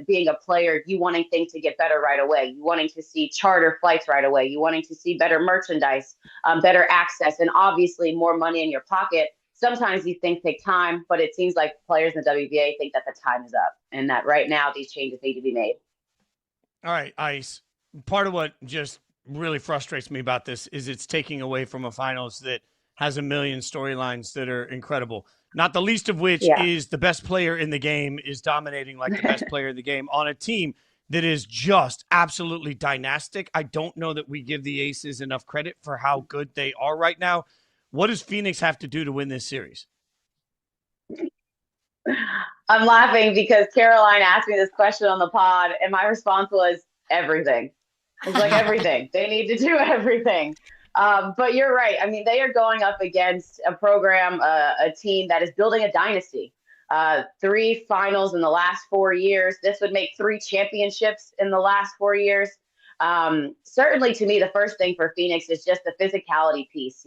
being a player, you wanting things to get better right away, you wanting to see charter flights right away, you wanting to see better merchandise, better access, and obviously more money in your pocket. Sometimes these things take time, but it seems like players in the WBA think that the time is up and that right now these changes need to be made. All right, Ice. Part of what just really frustrates me about this is it's taking away from a finals that has a million storylines that are incredible. Not the least of which is the best player in the game is dominating like the best player in the game on a team that is just absolutely dynastic. I don't know that we give the Aces enough credit for how good they are right now. What does Phoenix have to do to win this series? I'm laughing because Caroline asked me this question on the pod, and my response was everything. It's like everything. They need to do everything. But you're right. I mean, they are going up against a program, a team that is building a dynasty. 3 finals in the last 4 years. This would make 3 championships in the last 4 years. Certainly to me, the first thing for Phoenix is just the physicality piece.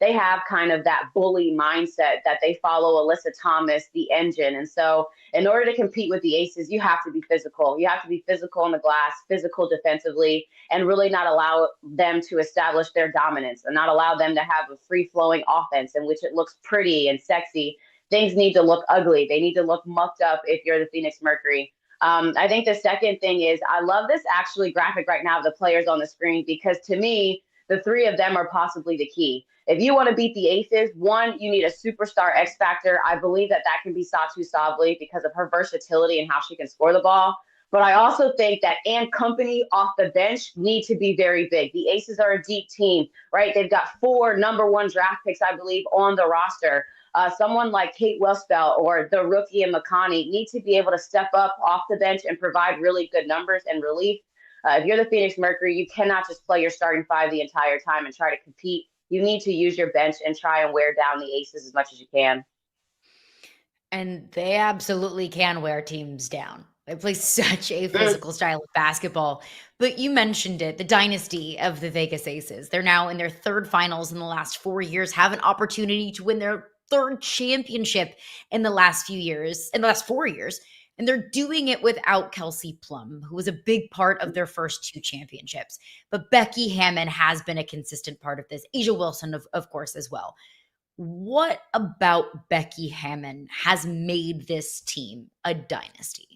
They have kind of that bully mindset that they follow Alyssa Thomas, the engine. And so in order to compete with the Aces, you have to be physical. You have to be physical on the glass, physical defensively, and really not allow them to establish their dominance and not allow them to have a free-flowing offense in which it looks pretty and sexy. Things need to look ugly. They need to look mucked up if you're the Phoenix Mercury. I think the second thing is I love this actually graphic right now of the players on the screen because to me, the 3 of them are possibly the key. If you want to beat the Aces, 1, you need a superstar X factor. I believe that can be Satu Sabli because of her versatility and how she can score the ball. But I also think that and company off the bench need to be very big. The Aces are a deep team, right? They've got 4 number 1 draft picks, I believe, on the roster. Someone like Kate Wellspell or the rookie in Makani need to be able to step up off the bench and provide really good numbers and relief. If you're the Phoenix Mercury, you cannot just play your starting 5 the entire time and try to compete. You need to use your bench and try and wear down the Aces as much as you can. And they absolutely can wear teams down. They play such a physical style of basketball. But you mentioned it, the dynasty of the Vegas Aces. They're now in their 3rd finals in the last 4 years, have an opportunity to win their 3rd championship in the last 4 years. And they're doing it without Kelsey Plum, who was a big part of their first 2 championships. But Becky Hammon has been a consistent part of this. Asia Wilson, of course, as well. What about Becky Hammon has made this team a dynasty?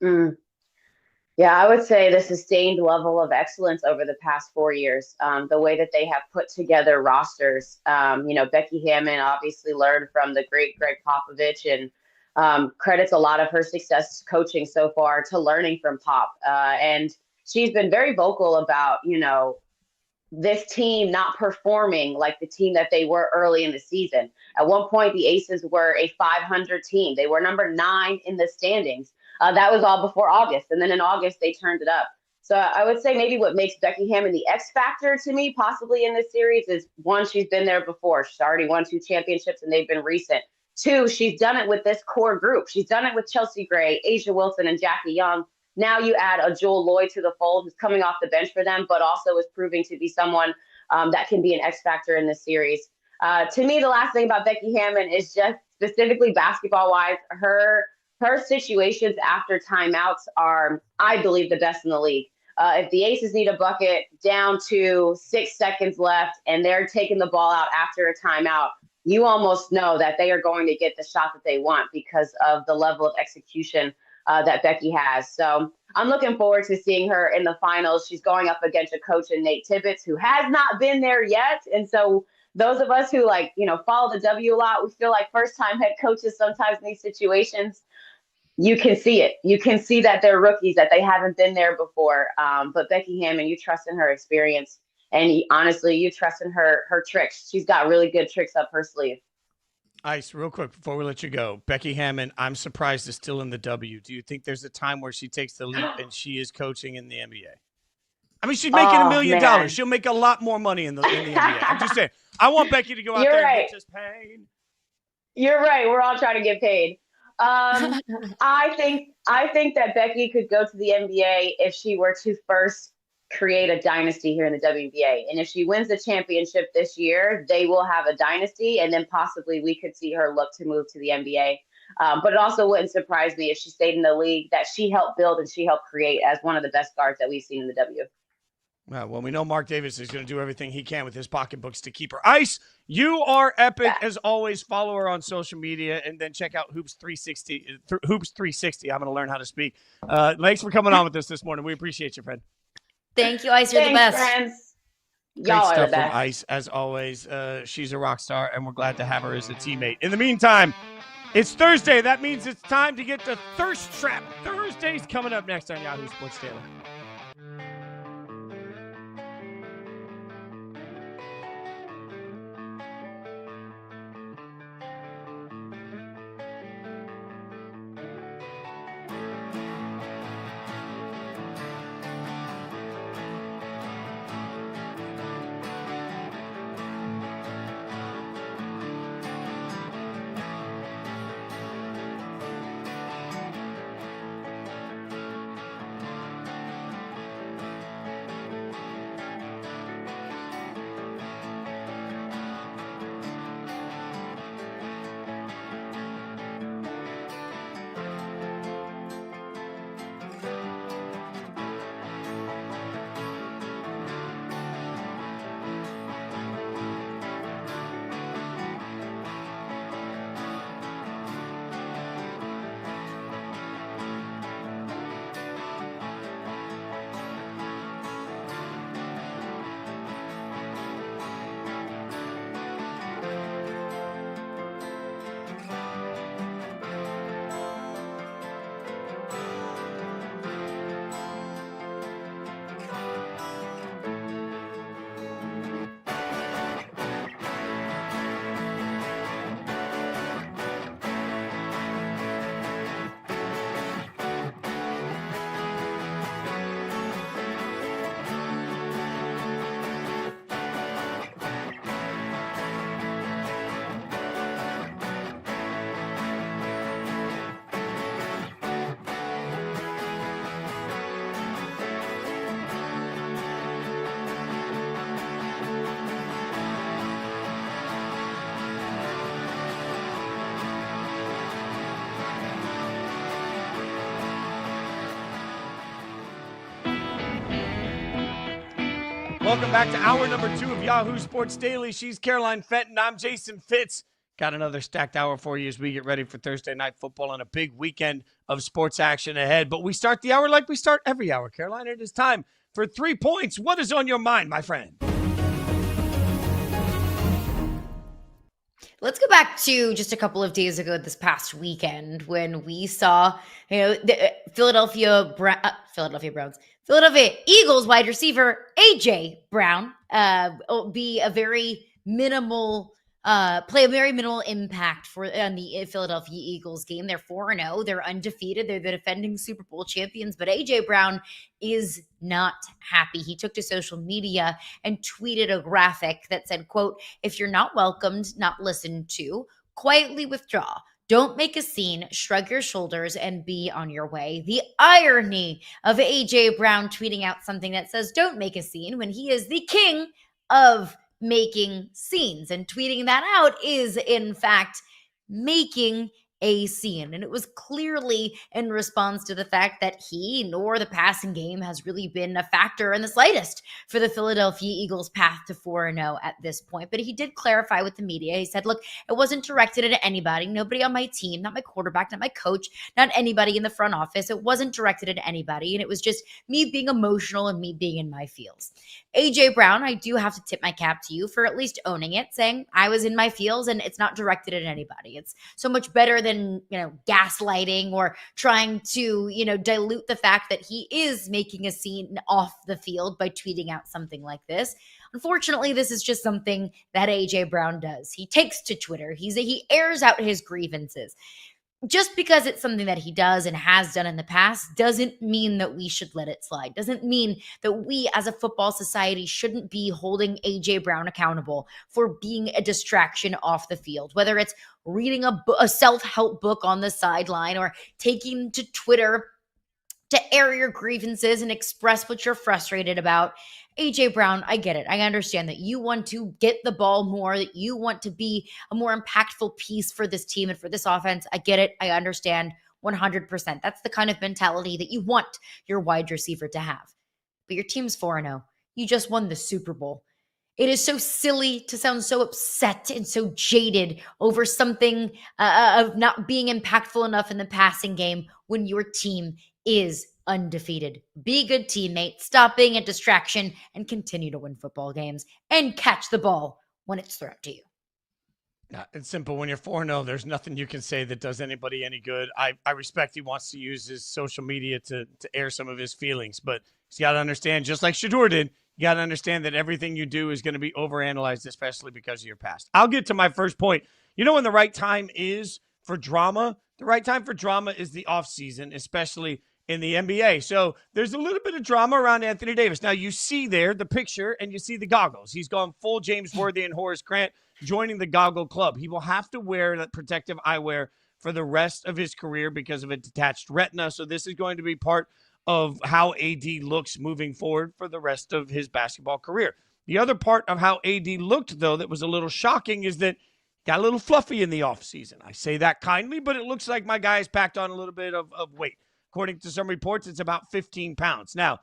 Yeah, I would say the sustained level of excellence over the past 4 years, the way that they have put together rosters. Becky Hammon obviously learned from the great Greg Popovich and credits a lot of her success coaching so far to learning from Pop. And she's been very vocal about, this team not performing like the team that they were early in the season. At one point, the Aces were a 500 team. They were number 9 in the standings. That was all before August. And then in August, they turned it up. So I would say maybe what makes Becky Hammon the X factor to me, possibly in this series, is 1, she's been there before. She's already won 2 championships and they've been recent. 2, she's done it with this core group. She's done it with Chelsea Gray, Asia Wilson, and Jackie Young. Now you add a Jewel Lloyd to the fold who's coming off the bench for them, but also is proving to be someone that can be an X factor in this series. To me, the last thing about Becky Hammon is just specifically basketball-wise, her situations after timeouts are, I believe, the best in the league. If the Aces need a bucket down to 6 seconds left and they're taking the ball out after a timeout, you almost know that they are going to get the shot that they want because of the level of execution that Becky has. So I'm looking forward to seeing her in the finals. She's going up against a coach in Nate Tibbetts who has not been there yet. And so those of us who follow the W a lot, we feel like first-time head coaches sometimes in these situations. You can see it. You can see that they're rookies, that they haven't been there before. But Becky Hammon, you trust in her experience. And honestly, you trust in her tricks. She's got really good tricks up her sleeve. Ice, real quick before we let you go. Becky Hammon, I'm surprised is still in the W. Do you think there's a time where she takes the leap and she is coaching in the NBA? I mean, she's making $1 million. She'll make a lot more money in the NBA. I'm just saying. I want Becky to go out there and get just paid. You're right. We're all trying to get paid. I think that Becky could go to the NBA if she were to first create a dynasty here in the WNBA. And if she wins the championship this year, they will have a dynasty, and then possibly we could see her look to move to the NBA. But it also wouldn't surprise me if she stayed in the league that she helped build and she helped create as one of the best guards that we've seen in the W. Well, we know Mark Davis is going to do everything he can with his pocketbooks to keep her. Ice, you are epic as always. Follow her on social media and then check out Hoops 360. Hoops 360. I'm going to learn how to speak. Thanks for coming on with us this morning. We appreciate you, friend. Thank you, Ice. You're the best. Friends. Great stuff from Ice, as always. She's a rock star, and we're glad to have her as a teammate. In the meantime, it's Thursday. That means it's time to get to Thirst Trap Thursdays coming up next on Yahoo Sports Daily. Welcome back to hour number 2 of Yahoo Sports Daily. She's Caroline Fenton. I'm Jason Fitz. Got another stacked hour for you as we get ready for Thursday night football and a big weekend of sports action ahead. But we start the hour like we start every hour, Caroline. It is time for 3 points. What is on your mind, my friend? Let's go back to just a couple of days ago this past weekend when we saw, the Philadelphia Eagles wide receiver A.J. Brown be a very minimal play a very minimal impact on the Philadelphia Eagles game. They're 4-0. They're undefeated. They're the defending Super Bowl champions. But A.J. Brown is not happy. He took to social media and tweeted a graphic that said, quote, "If you're not welcomed, not listened to, quietly withdraw. Don't make a scene, shrug your shoulders, and be on your way." The irony of A.J. Brown tweeting out something that says, "Don't make a scene," when he is the king of making scenes. And tweeting that out is, in fact, making a scene. And it was clearly in response to the fact that he nor the passing game has really been a factor in the slightest for the Philadelphia Eagles' path to 4-0 at this point. But he did clarify with the media. He said, look, it wasn't directed at anybody, nobody on my team, not my quarterback, not my coach, not anybody in the front office. It wasn't directed at anybody. And it was just me being emotional and me being in my feels. A.J. Brown, I do have to tip my cap to you for at least owning it, saying I was in my feels and it's not directed at anybody. It's so much better than, gaslighting or trying to, dilute the fact that he is making a scene off the field by tweeting out something like this. Unfortunately, this is just something that A.J. Brown does. He takes to Twitter. He airs out his grievances. Just because it's something that he does and has done in the past doesn't mean that we should let it slide. Doesn't mean that we as a football society shouldn't be holding A.J. Brown accountable for being a distraction off the field, whether it's reading a self-help book on the sideline or taking to Twitter to air your grievances and express what you're frustrated about. AJ Brown, I get it. I understand that you want to get the ball more, that you want to be a more impactful piece for this team and for this offense. I get it. I understand 100%. That's the kind of mentality that you want your wide receiver to have. But your team's 4-0. You just won the Super Bowl. It is so silly to sound so upset and so jaded over something of not being impactful enough in the passing game when your team is undefeated. Be a good teammate, stop being a distraction, and continue to win football games and catch the ball when it's thrown to you. Yeah, it's simple. When you're 4-0, there's nothing you can say that does anybody any good. I respect he wants to use his social media to air some of his feelings, but he's got to understand, just like Shedeur did, you got to understand that everything you do is going to be overanalyzed, especially because of your past. I'll get to my first point. You know when the right time is for drama? The right time for drama is the offseason, especially in the NBA. So there's a little bit of drama around Anthony Davis. Now you see there the picture and you see the goggles. He's gone full James Worthy and Horace Grant, joining the goggle club. He will have to wear that protective eyewear for the rest of his career because of a detached retina. So this is going to be part of how AD looks moving forward for the rest of his basketball career. The other part of how AD looked, though, that was a little shocking is that got a little fluffy in the offseason. I say that kindly, but it looks like my guy has packed on a little bit of weight. According to some reports, it's about 15 pounds. Now,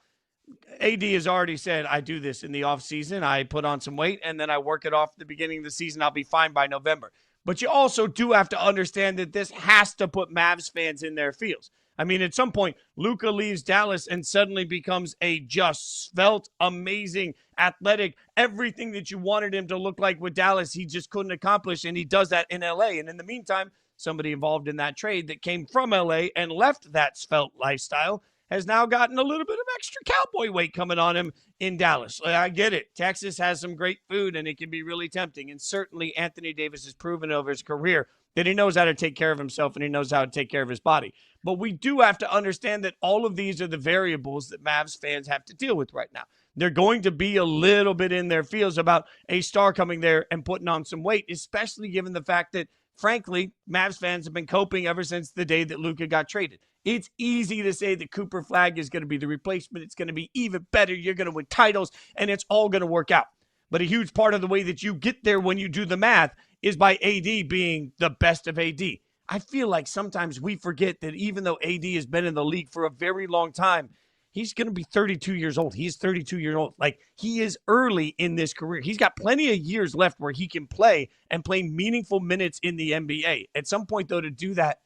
AD has already said, I do this in the offseason. I put on some weight, and then I work it off at the beginning of the season. I'll be fine by November. But you also do have to understand that this has to put Mavs fans in their feels. I mean, at some point, Luka leaves Dallas and suddenly becomes a just svelte, amazing, athletic, everything that you wanted him to look like with Dallas, he just couldn't accomplish, and he does that in L.A. And in the meantime, somebody involved in that trade that came from L.A. and left that svelte lifestyle has now gotten a little bit of extra cowboy weight coming on him in Dallas. I get it. Texas has some great food, and it can be really tempting. And certainly Anthony Davis has proven over his career that he knows how to take care of himself and he knows how to take care of his body. But we do have to understand that all of these are the variables that Mavs fans have to deal with right now. They're going to be a little bit in their feels about a star coming there and putting on some weight, especially given the fact that, frankly, Mavs fans have been coping ever since the day that Luka got traded. It's easy to say that Cooper Flagg is going to be the replacement. It's going to be even better. You're going to win titles, and it's all going to work out. But a huge part of the way that you get there when you do the math is by AD being the best of AD. I feel like sometimes we forget that even though AD has been in the league for a very long time, he's going to be 32 years old. He's 32 years old. Like, he is early in this career. He's got plenty of years left where he can play and play meaningful minutes in the NBA. At some point, though, to do that,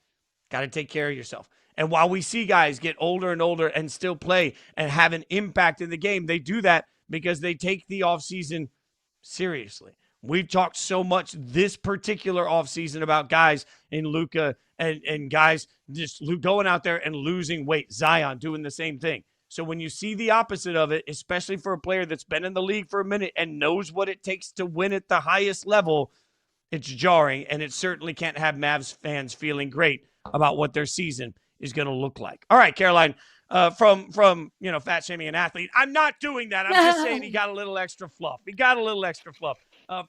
got to take care of yourself. And while we see guys get older and older and still play and have an impact in the game, they do that because they take the offseason seriously. We've talked so much this particular offseason about guys in Luka and guys just going out there and losing weight. Zion doing the same thing. So when you see the opposite of it, especially for a player that's been in the league for a minute and knows what it takes to win at the highest level, it's jarring, and it certainly can't have Mavs fans feeling great about what their season is going to look like. All right, Caroline, from fat shaming an athlete, I'm not doing that. I'm just saying he got a little extra fluff.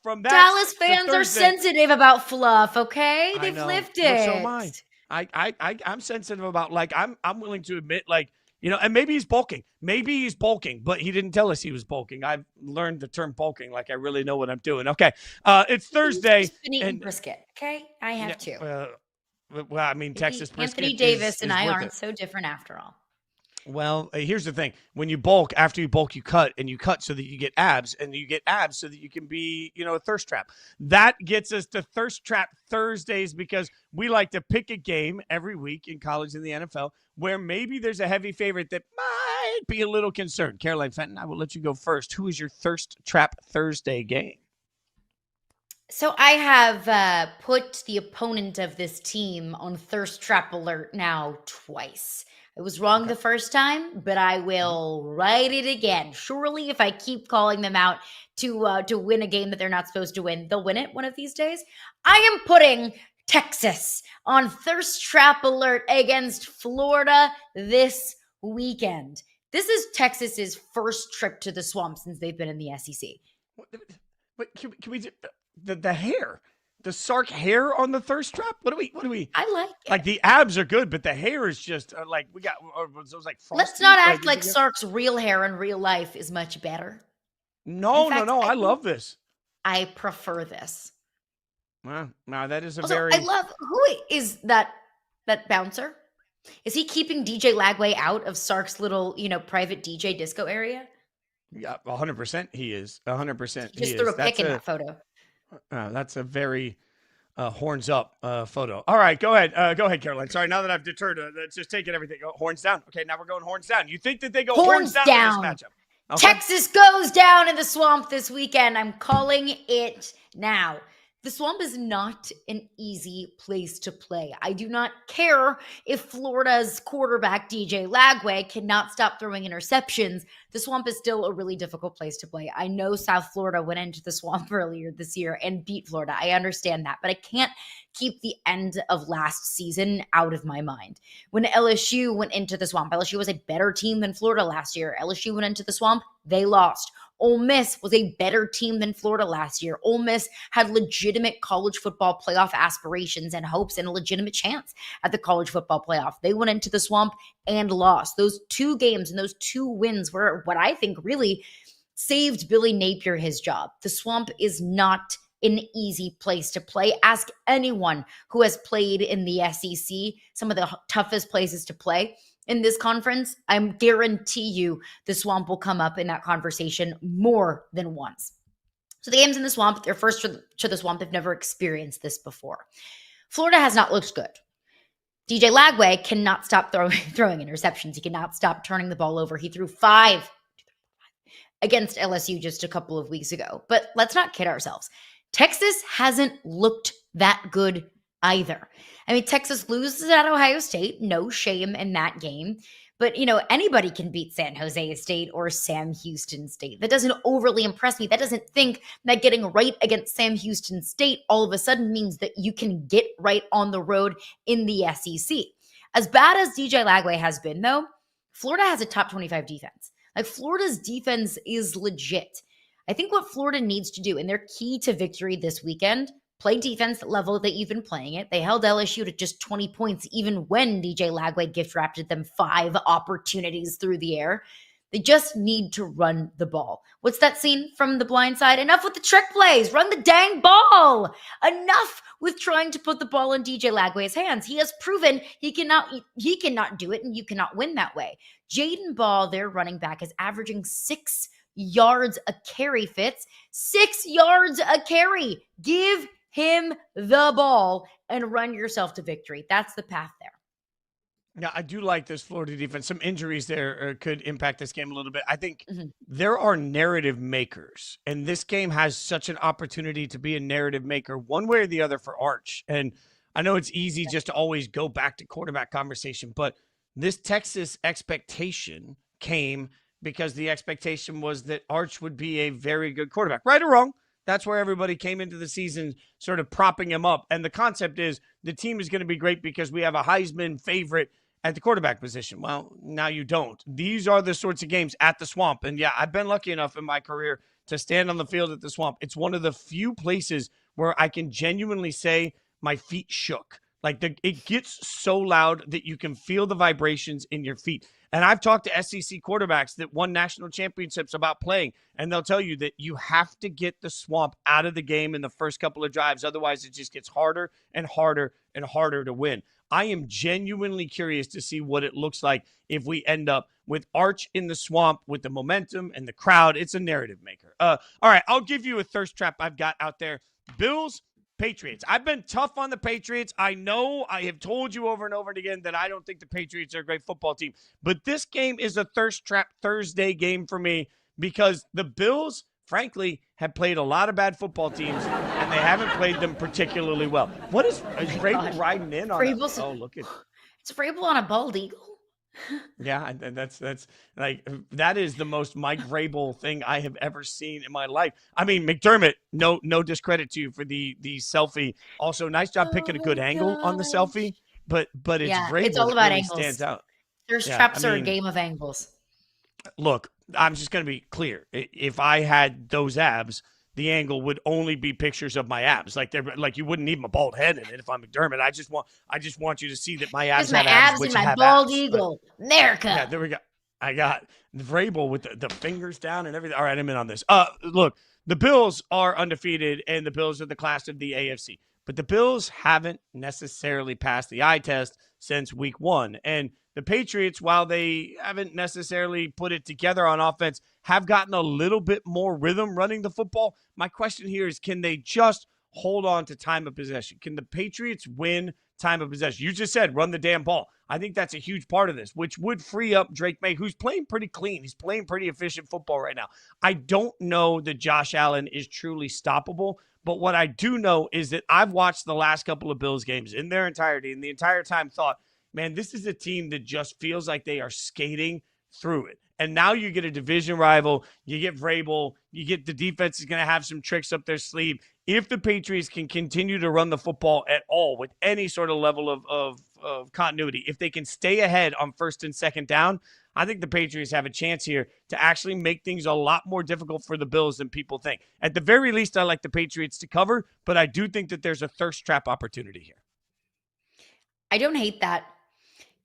From that, Dallas fans are sensitive about fluff, okay? They've lived it. But so am I. I'm sensitive about, like, I'm willing to admit, like, and maybe he's bulking. But he didn't tell us he was bulking. I've learned the term bulking, like I really know what I'm doing. Okay. It's Thursday. He's been eating brisket, okay? I have too. Well, I mean, Texas brisket Anthony Davis is and I aren't it. so different after all. Well, here's the thing. When you bulk, after you bulk, you cut, and you cut so that you get abs, and you get abs so that you can be, a thirst trap. That gets us to Thirst Trap Thursdays because we like to pick a game every week in college and the NFL where maybe there's a heavy favorite that might be a little concerned. Caroline Fenton, I will let you go first. Who is your Thirst Trap Thursday game? So I have put the opponent of this team on Thirst Trap Alert now twice. I was wrong the first time, but I will write it again. Surely if I keep calling them out to win a game that they're not supposed to win, they'll win it one of these days. I am putting Texas on Thirst Trap Alert against Florida this weekend. This is Texas's first trip to the swamp since they've been in the SEC. But can we the hair? The Sark hair on the thirst trap? What do we? I like it. Like, the abs are good, but the hair is just like we got those like frosty. Let's not act like Sark's real hair in real life is much better. No, In fact, no. I love this. I prefer this. Wow. Now that is a Also, very. I love, who is that bouncer? Is he keeping DJ Lagway out of Sark's little, private DJ disco area? Yeah, 100%. He is 100%. He just threw a pick in that photo. That's a very horns up photo. All right, go ahead. Go ahead, Caroline. Sorry, now that I've deterred, it's just taking everything. Horns down. Okay, now we're going horns down. You think that they go horns down in this matchup? Okay. Texas goes down in the Swamp this weekend. I'm calling it now. The Swamp is not an easy place to play. I do not care if Florida's quarterback, DJ Lagway, cannot stop throwing interceptions. The Swamp is still a really difficult place to play. I know South Florida went into the Swamp earlier this year and beat Florida. I understand that, but I can't keep the end of last season out of my mind. When LSU went into the Swamp, LSU was a better team than Florida last year. LSU went into the Swamp, they lost. Ole Miss was a better team than Florida last year. Ole Miss had legitimate college football playoff aspirations and hopes and a legitimate chance at the college football playoff. They went into the Swamp and lost. Those two games and those two wins were what I think really saved Billy Napier his job. The Swamp is not an easy place to play. Ask anyone who has played in the SEC, some of the toughest places to play in this conference. I guarantee you the Swamp will come up in that conversation more than once. So the games in the Swamp, they're first to the Swamp. They've never experienced this before. Florida has not looked good. DJ Lagway cannot stop throwing interceptions. He cannot stop turning the ball over. He threw 5 against LSU just a couple of weeks ago. But let's not kid ourselves. Texas hasn't looked that good either. I mean, Texas loses at Ohio State. No shame in that game. But, anybody can beat San Jose State or Sam Houston State. That doesn't overly impress me. That doesn't think that getting right against Sam Houston State all of a sudden means that you can get right on the road in the SEC. As bad as DJ Lagway has been, though, Florida has a top 25 defense. Like, Florida's defense is legit. I think what Florida needs to do, and their key to victory this weekend, play defense level that you've been playing it. They held LSU to just 20 points, even when DJ Lagway gift-wrapped them 5 opportunities through the air. They just need to run the ball. What's that scene from The Blind Side? Enough with the trick plays. Run the dang ball. Enough with trying to put the ball in DJ Lagway's hands. He has proven he cannot do it, and you cannot win that way. Jaden Ball, their running back, is averaging 6 yards a carry, Fitz. 6 yards a carry. Give him the ball and run yourself to victory. That's the path there. Yeah, I do like this Florida defense. Some injuries there could impact this game a little bit. I think there are narrative makers, and this game has such an opportunity to be a narrative maker one way or the other for Arch. And I know it's easy just to always go back to quarterback conversation, but this Texas expectation came because the expectation was that Arch would be a very good quarterback. Right or wrong, that's where everybody came into the season sort of propping him up. And the concept is the team is going to be great because we have a Heisman favorite at the quarterback position. Well, now you don't. These are the sorts of games at the Swamp. And yeah, I've been lucky enough in my career to stand on the field at the Swamp. It's one of the few places where I can genuinely say my feet shook. Like it gets so loud that you can feel the vibrations in your feet. And I've talked to SEC quarterbacks that won national championships about playing, and they'll tell you that you have to get the Swamp out of the game in the first couple of drives. Otherwise, it just gets harder and harder and harder to win. I am genuinely curious to see what it looks like if we end up with Arch in the Swamp with the momentum and the crowd. It's a narrative maker. All right, I'll give you a thirst trap I've got out there. Bills, Patriots. I've been tough on the Patriots. I know I have told you over and over again that I don't think the Patriots are a great football team. But this game is a thirst trap Thursday game for me because the Bills, frankly, have played a lot of bad football teams, and they haven't played them particularly well. What is Vrabel riding in on? Oh, look at it's Vrabel on a bald eagle. Yeah, that's like that is the most Mike Vrabel thing I have ever seen in my life. I mean, McDermott, no discredit to you for the selfie. Also, nice job picking a good angle on the selfie. But it's Vrabel. It's all about really angles. Stands out. There's traps are a game of angles. Look, I'm just going to be clear. If I had those abs, the angle would only be pictures of my abs. Like you wouldn't need my bald head in it if I'm McDermott. I just want you to see that my abs have abs, which and my have bald abs. eagle. America. Yeah, there we go. I got Vrabel with the fingers down and everything. All right, I'm in on this. Look, the Bills are undefeated, and the Bills are the class of the AFC. But the Bills haven't necessarily passed the eye test since week 1. And the Patriots, while they haven't necessarily put it together on offense, have gotten a little bit more rhythm running the football. My question here is, can they just hold on to time of possession? Can the Patriots win time of possession? You just said run the damn ball. I think that's a huge part of this, which would free up Drake May, who's playing pretty clean. He's playing pretty efficient football right now. I don't know that Josh Allen is truly stoppable, but what I do know is that I've watched the last couple of Bills games in their entirety, and the entire time thought, man, this is a team that just feels like they are skating through it. And now you get a division rival, you get Vrabel, you get the defense is going to have some tricks up their sleeve. If the Patriots can continue to run the football at all with any sort of level of continuity, if they can stay ahead on first and second down, I think the Patriots have a chance here to actually make things a lot more difficult for the Bills than people think. At the very least, I like the Patriots to cover, but I do think that there's a thirst trap opportunity here. I don't hate that,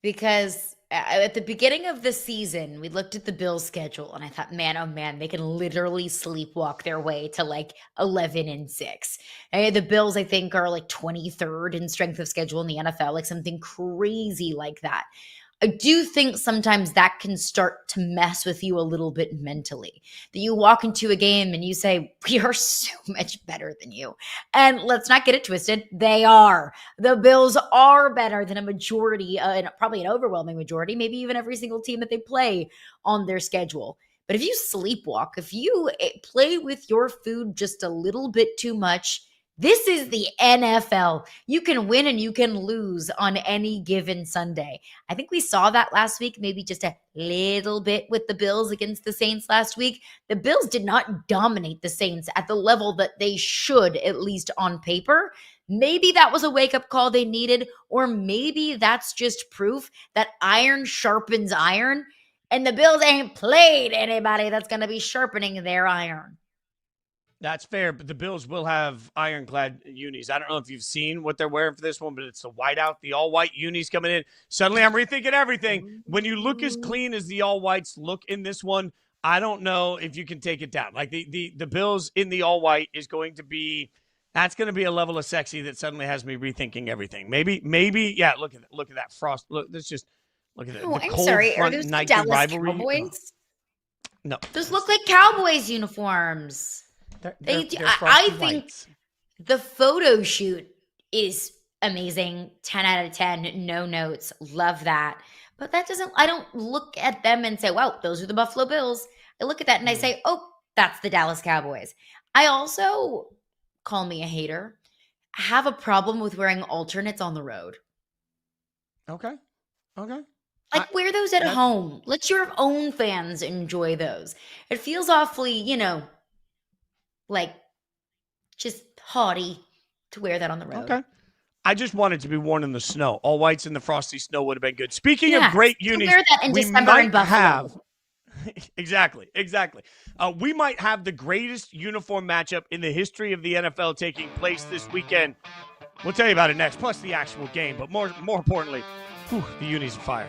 because at the beginning of the season, we looked at the Bills' schedule, and I thought, man, oh man, they can literally sleepwalk their way to like 11-6. The Bills, I think, are like 23rd in strength of schedule in the NFL, like something crazy like that. I do think sometimes that can start to mess with you a little bit mentally, that you walk into a game and you say, we are so much better than you. And let's not get it twisted. They are. The Bills are better than a majority, and probably an overwhelming majority, maybe even every single team that they play on their schedule. But if you sleepwalk, if you play with your food just a little bit too much, this is the NFL. You can win and you can lose on any given Sunday. I think we saw that last week, maybe just a little bit with the Bills against the Saints last week. The Bills did not dominate the Saints at the level that they should, at least on paper. Maybe that was a wake-up call they needed, or maybe that's just proof that iron sharpens iron, and the Bills ain't played anybody that's going to be sharpening their iron. That's fair, but the Bills will have ironclad unis. I don't know if you've seen what they're wearing for this one, but it's the whiteout, the all-white unis coming in. Suddenly I'm rethinking everything. When you look as clean as the all-whites look in this one, I don't know if you can take it down. Like the Bills in the all-white is going to be – that's going to be a level of sexy that suddenly has me rethinking everything. Maybe, yeah, look at that frost. Look, let's just look at that. Oh, I'm sorry. Are those the Dallas rivalry. Cowboys? No. Those look like Cowboys uniforms. They're I think whites. The photo shoot is amazing. 10 out of 10, no notes. Love that. But I don't look at them and say, wow, those are the Buffalo Bills. I look at that and I say, oh, that's the Dallas Cowboys. I also, call me a hater, have a problem with wearing alternates on the road. Okay. Like, wear those at home. Let your own fans enjoy those. It feels awfully, like just haughty to wear that on the road. Okay. I just wanted to be worn in the snow. All whites in the frosty snow would have been good. Speaking of great unis, wear that in December in Buffalo. Exactly. We might have the greatest uniform matchup in the history of the NFL taking place this weekend. We'll tell you about it next, plus the actual game. But more importantly, the unis are fire.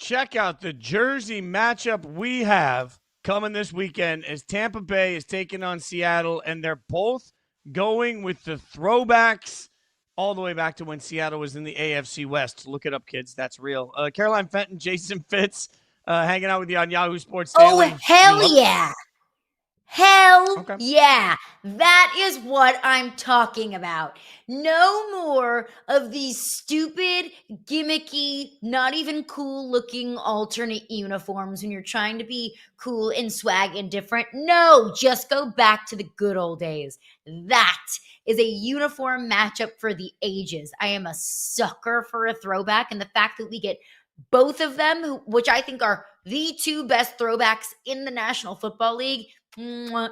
check out the Jersey matchup we have coming this weekend as Tampa Bay is taking on Seattle, and they're both going with the throwbacks all the way back to when Seattle was in the AFC West. Look it up, kids. That's real. Caroline Fenton, Jason Fitz, hanging out with you on Yahoo Sports Daily. Oh, hell yeah. Hell Okay. yeah. That is what I'm talking about. No more of these stupid, gimmicky, not even cool looking alternate uniforms when you're trying to be cool and swag and different. No, just go back to the good old days. That is a uniform matchup for the ages. I am a sucker for a throwback, and the fact that we get both of them, which I think are the two best throwbacks in the National Football League,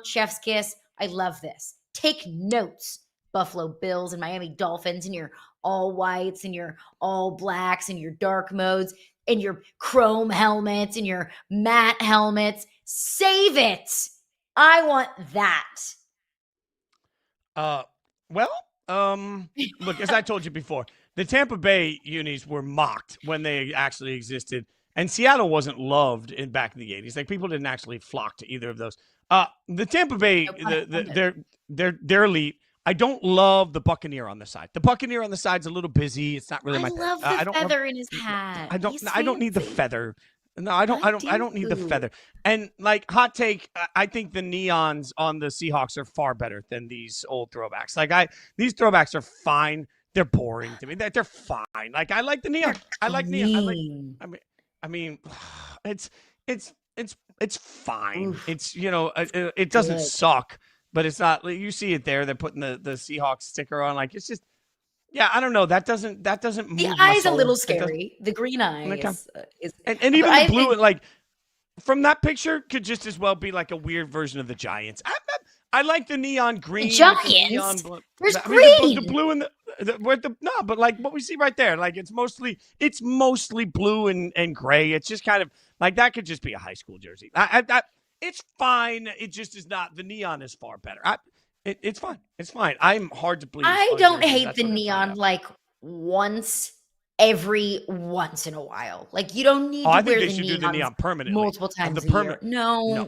chef's kiss. I love this. Take notes, Buffalo Bills and Miami Dolphins, and your all whites and your all blacks and your dark modes and your chrome helmets and your matte helmets. Save it. I want that. Look, as I told you before, the Tampa Bay unis were mocked when they actually existed, and Seattle wasn't loved back in the 80s. Like, people didn't actually flock to either of those. The Tampa Bay, they're elite. I don't love the Buccaneer on the side. The Buccaneer on the side's a little busy. It's not really my. I love the feather in his hat. I don't need the feather. No, I don't need the feather. And like, hot take, I think the neons on the Seahawks are far better than these old throwbacks. Like, these throwbacks are fine. They're boring to me. They're fine. Like, I like the neon. I like neon. I mean, it's fine. Oof. It's, it doesn't suck, but it's not. You see it there. They're putting the Seahawks sticker on. Like, it's just, yeah, I don't know. That doesn't move the my eye's soul. a little scary. The green eye is and even the blue, like, from that picture, could just as well be like a weird version of the Giants. I like the neon green. The Giants. There's green. The blue and but like what we see right there, like it's mostly blue and gray. It's just kind of like that could just be a high school jersey. It's fine. It just is not. The neon is far better. It's fine. It's fine. I'm hard to please. I don't hate the neon like every once in a while. Like, you don't need to I wear think they should do the neon permanently. Multiple times a year. No,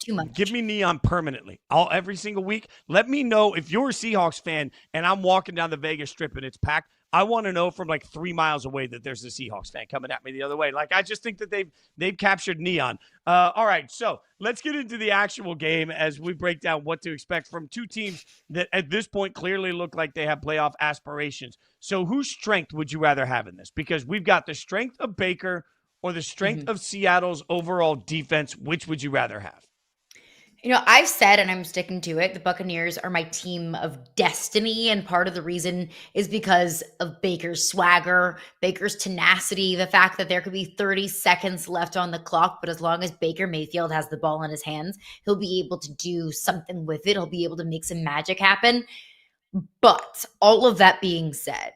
too much. Give me neon permanently. Every single week. Let me know if you're a Seahawks fan and I'm walking down the Vegas Strip and it's packed. I want to know from like 3 miles away that there's a Seahawks fan coming at me the other way. Like, I just think that they've captured neon. All right, so let's get into the actual game as we break down what to expect from two teams that at this point clearly look like they have playoff aspirations. So whose strength would you rather have in this? Because we've got the strength of Baker or the strength of Seattle's overall defense. Which would you rather have? I've said, and I'm sticking to it, the Buccaneers are my team of destiny, and part of the reason is because of Baker's swagger, Baker's tenacity, the fact that there could be 30 seconds left on the clock, but as long as Baker Mayfield has the ball in his hands, he'll be able to do something with it. He'll be able to make some magic happen. But all of that being said,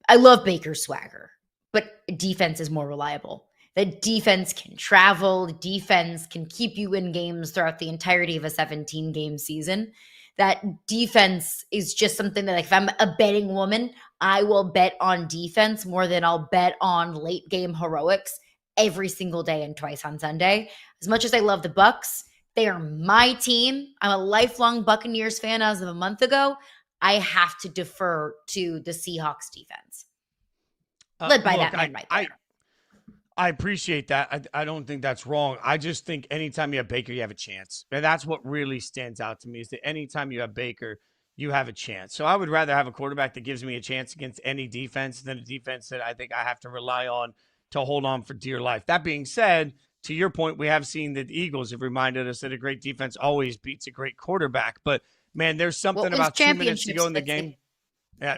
I love Baker's swagger, but defense is more reliable. The defense can travel. The defense can keep you in games throughout the entirety of a 17-game season. That defense is just something that, like, if I'm a betting woman, I will bet on defense more than I'll bet on late-game heroics every single day and twice on Sunday. As much as I love the Bucs, they are my team. I'm a lifelong Buccaneers fan as of a month ago. I have to defer to the Seahawks defense. Led by that man right there. I appreciate that. I don't think that's wrong. I just think anytime you have Baker, you have a chance. And that's what really stands out to me, is that anytime you have Baker, you have a chance. So I would rather have a quarterback that gives me a chance against any defense than a defense that I think I have to rely on to hold on for dear life. That being said, to your point, we have seen that the Eagles have reminded us that a great defense always beats a great quarterback. But, man, there's something about 2 minutes to go in the game.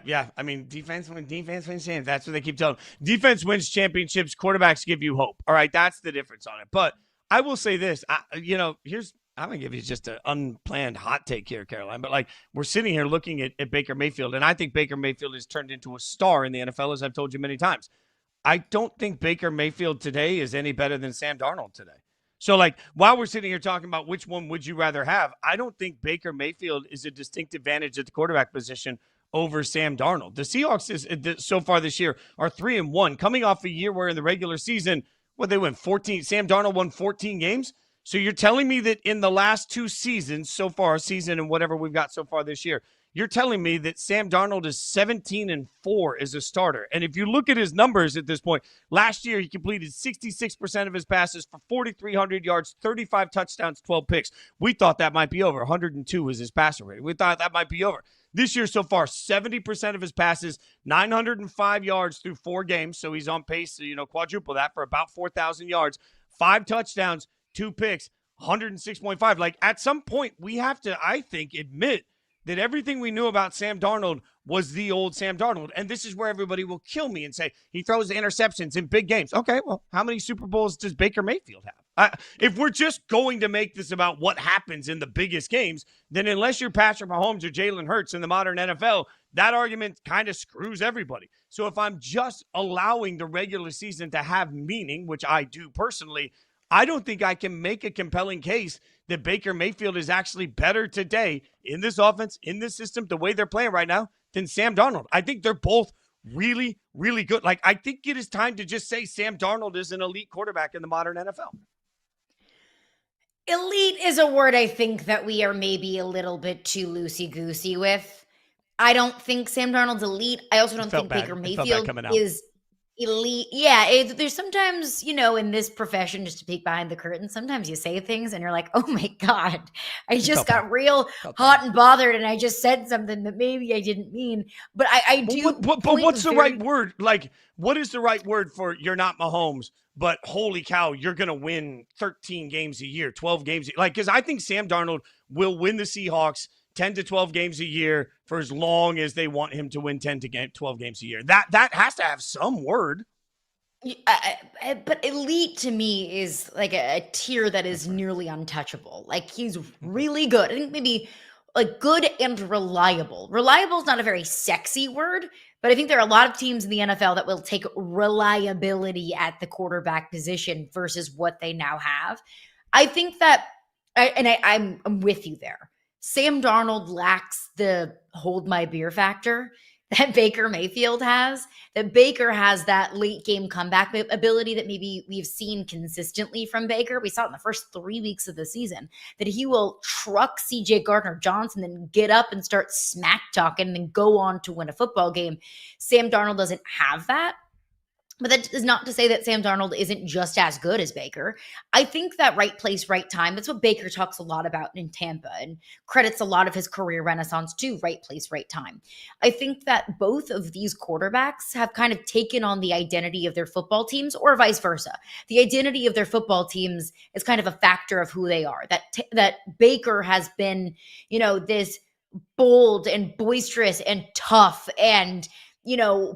Yeah. I mean, defense wins championships. That's what they keep telling. Defense wins championships. Quarterbacks give you hope. All right, that's the difference on it. But I will say this. I'm gonna give you just an unplanned hot take here, Caroline. But like, we're sitting here looking at Baker Mayfield, and I think Baker Mayfield has turned into a star in the NFL, as I've told you many times. I don't think Baker Mayfield today is any better than Sam Darnold today. So, like, while we're sitting here talking about which one would you rather have, I don't think Baker Mayfield is a distinct advantage at the quarterback position over Sam Darnold. The Seahawks so far this year are 3-1, coming off a year where in the regular season Well, they went 14. Sam Darnold won 14 games. So you're telling me that in the last 2 seasons so far, season and whatever we've got so far this year, you're telling me that Sam Darnold is 17-4 as a starter. And if you look at his numbers at this point, last year he completed 66% of his passes for 4,300 yards, 35 touchdowns, 12 picks. We thought that might be over. 102 was his passer rating. We thought that might be over. This year so far, 70% of his passes, 905 yards through 4 games. So he's on pace to, quadruple that for about 4,000 yards, 5 touchdowns, 2 picks, 106.5. Like, at some point, we have to, I think, admit that everything we knew about Sam Darnold was the old Sam Darnold. And this is where everybody will kill me and say he throws interceptions in big games. Okay, well, how many Super Bowls does Baker Mayfield have? If we're just going to make this about what happens in the biggest games, then unless you're Patrick Mahomes or Jalen Hurts in the modern NFL, that argument kind of screws everybody. So if I'm just allowing the regular season to have meaning, which I do personally, I don't think I can make a compelling case that Baker Mayfield is actually better today in this offense, in this system, the way they're playing right now, than Sam Darnold. I think they're both really, really good. Like, I think it is time to just say Sam Darnold is an elite quarterback in the modern NFL. Elite is a word I think that we are maybe a little bit too loosey-goosey with. I don't think Sam Darnold's elite. I also don't think Baker Mayfield is elite. Yeah, there's sometimes, in this profession, just to peek behind the curtain, sometimes you say things and you're like, oh my God, I just got real hot and bothered and I just said something that maybe I didn't mean. But I do. But what's the right word? Like, what is the right word for you're not Mahomes, but holy cow, you're going to win 13 games a year, 12 games. Like, because I think Sam Darnold will win the Seahawks 10 to 12 games a year for as long as they want him to win 10 to 12 games a year. That has to have some word. But elite to me is like a tier that is nearly untouchable. Like, he's really good. I think maybe like good and reliable. Reliable is not a very sexy word, but I think there are a lot of teams in the NFL that will take reliability at the quarterback position versus what they now have. I think that, I'm with you there. Sam Darnold lacks the hold my beer factor that Baker Mayfield has. That Baker has that late game comeback ability that maybe we've seen consistently from Baker. We saw it in the first 3 weeks of the season, that he will truck CJ Gardner-Johnson, then get up and start smack talking and then go on to win a football game. Sam Darnold doesn't have that. But that is not to say that Sam Darnold isn't just as good as Baker. I think that right place, right time, that's what Baker talks a lot about in Tampa and credits a lot of his career renaissance to: right place, right time. I think that both of these quarterbacks have kind of taken on the identity of their football teams, or vice versa. The identity of their football teams is kind of a factor of who they are. That Baker has been, this bold and boisterous and tough and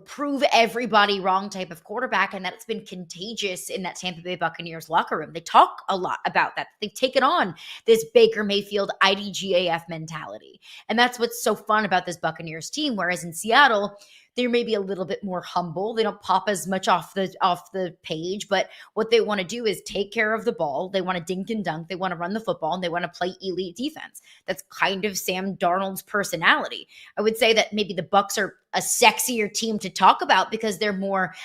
prove everybody wrong type of quarterback. And that's been contagious in that Tampa Bay Buccaneers locker room. They talk a lot about that. They've taken on this Baker Mayfield IDGAF mentality. And that's what's so fun about this Buccaneers team. Whereas in Seattle, they're maybe a little bit more humble. They don't pop as much off the page, but what they want to do is take care of the ball. They want to dink and dunk. They want to run the football, and they want to play elite defense. That's kind of Sam Darnold's personality. I would say that maybe the Bucs are a sexier team to talk about because they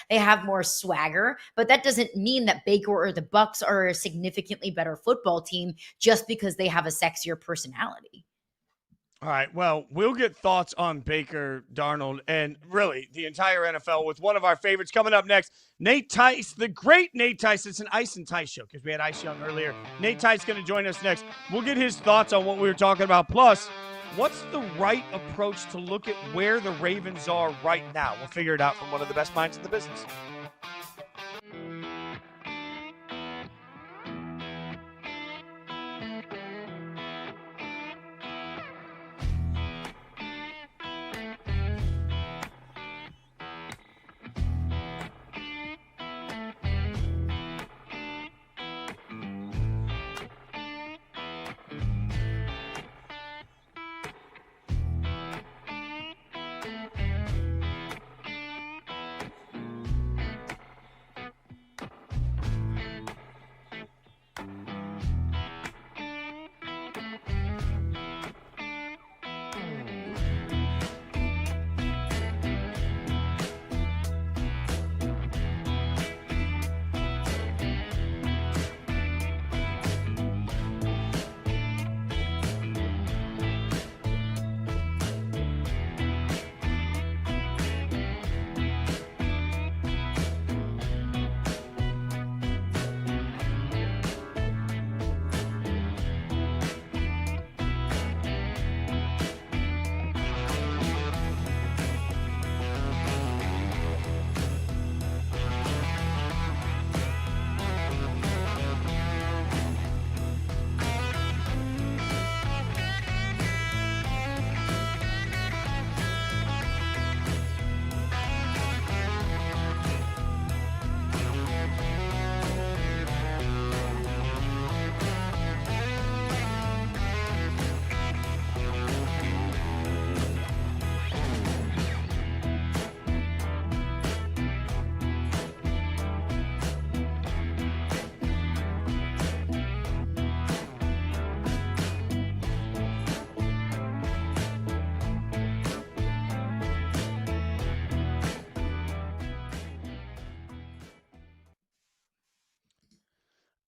have more swagger, but that doesn't mean that Baker or the Bucs are a significantly better football team just because they have a sexier personality. All right, well, we'll get thoughts on Baker, Darnold, and really the entire NFL with one of our favorites coming up next, Nate Tice, the great Nate Tice. It's an Ice and Tice show because we had Ice Young earlier. Nate Tice going to join us next. We'll get his thoughts on what we were talking about. Plus, what's the right approach to look at where the Ravens are right now? We'll figure it out from one of the best minds in the business.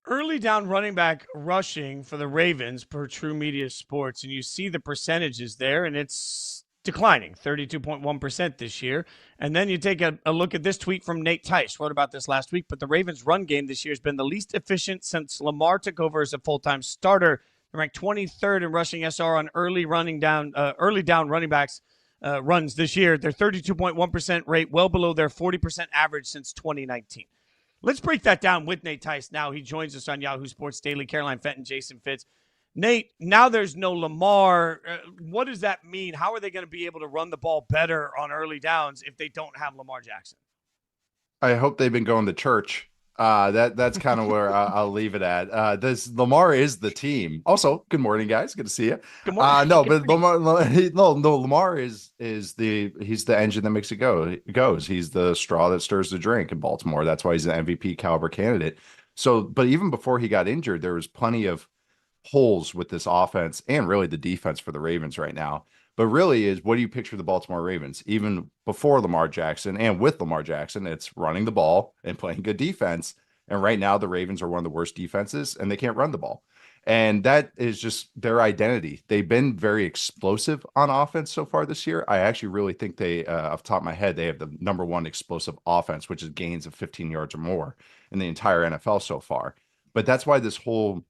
Early down running back rushing for the Ravens per True Media Sports, and you see the percentages there, and it's declining 32.1% this year. And then you take a look at this tweet from Nate Tice, wrote about this last week, but the Ravens' run game this year has been the least efficient since Lamar took over as a full-time starter. They're ranked 23rd in rushing SR on early down running backs runs this year. Their 32.1% rate, well below their 40% average since 2019. Let's break that down with Nate Tice now. He joins us on Yahoo Sports Daily. Caroline Fenton, Jason Fitz. Nate, now there's no Lamar. What does that mean? How are they going to be able to run the ball better on early downs if they don't have Lamar Jackson? I hope they've been going to church. That's kind of where I'll leave it at. This Lamar is the team. Also, good morning, guys. Good to see you. Good morning. Lamar is he's the engine that makes it goes. He's the straw that stirs the drink in Baltimore. That's why he's an MVP caliber candidate. So, but even before he got injured, there was plenty of holes with this offense and really the defense for the Ravens right now. But really is, what do you picture the Baltimore Ravens? Even before Lamar Jackson and with Lamar Jackson, it's running the ball and playing good defense. And right now the Ravens are one of the worst defenses and they can't run the ball. And that is just their identity. They've been very explosive on offense so far this year. I actually really think they, off the top of my head, they have the number one explosive offense, which is gains of 15 yards or more in the entire NFL so far. But that's why this whole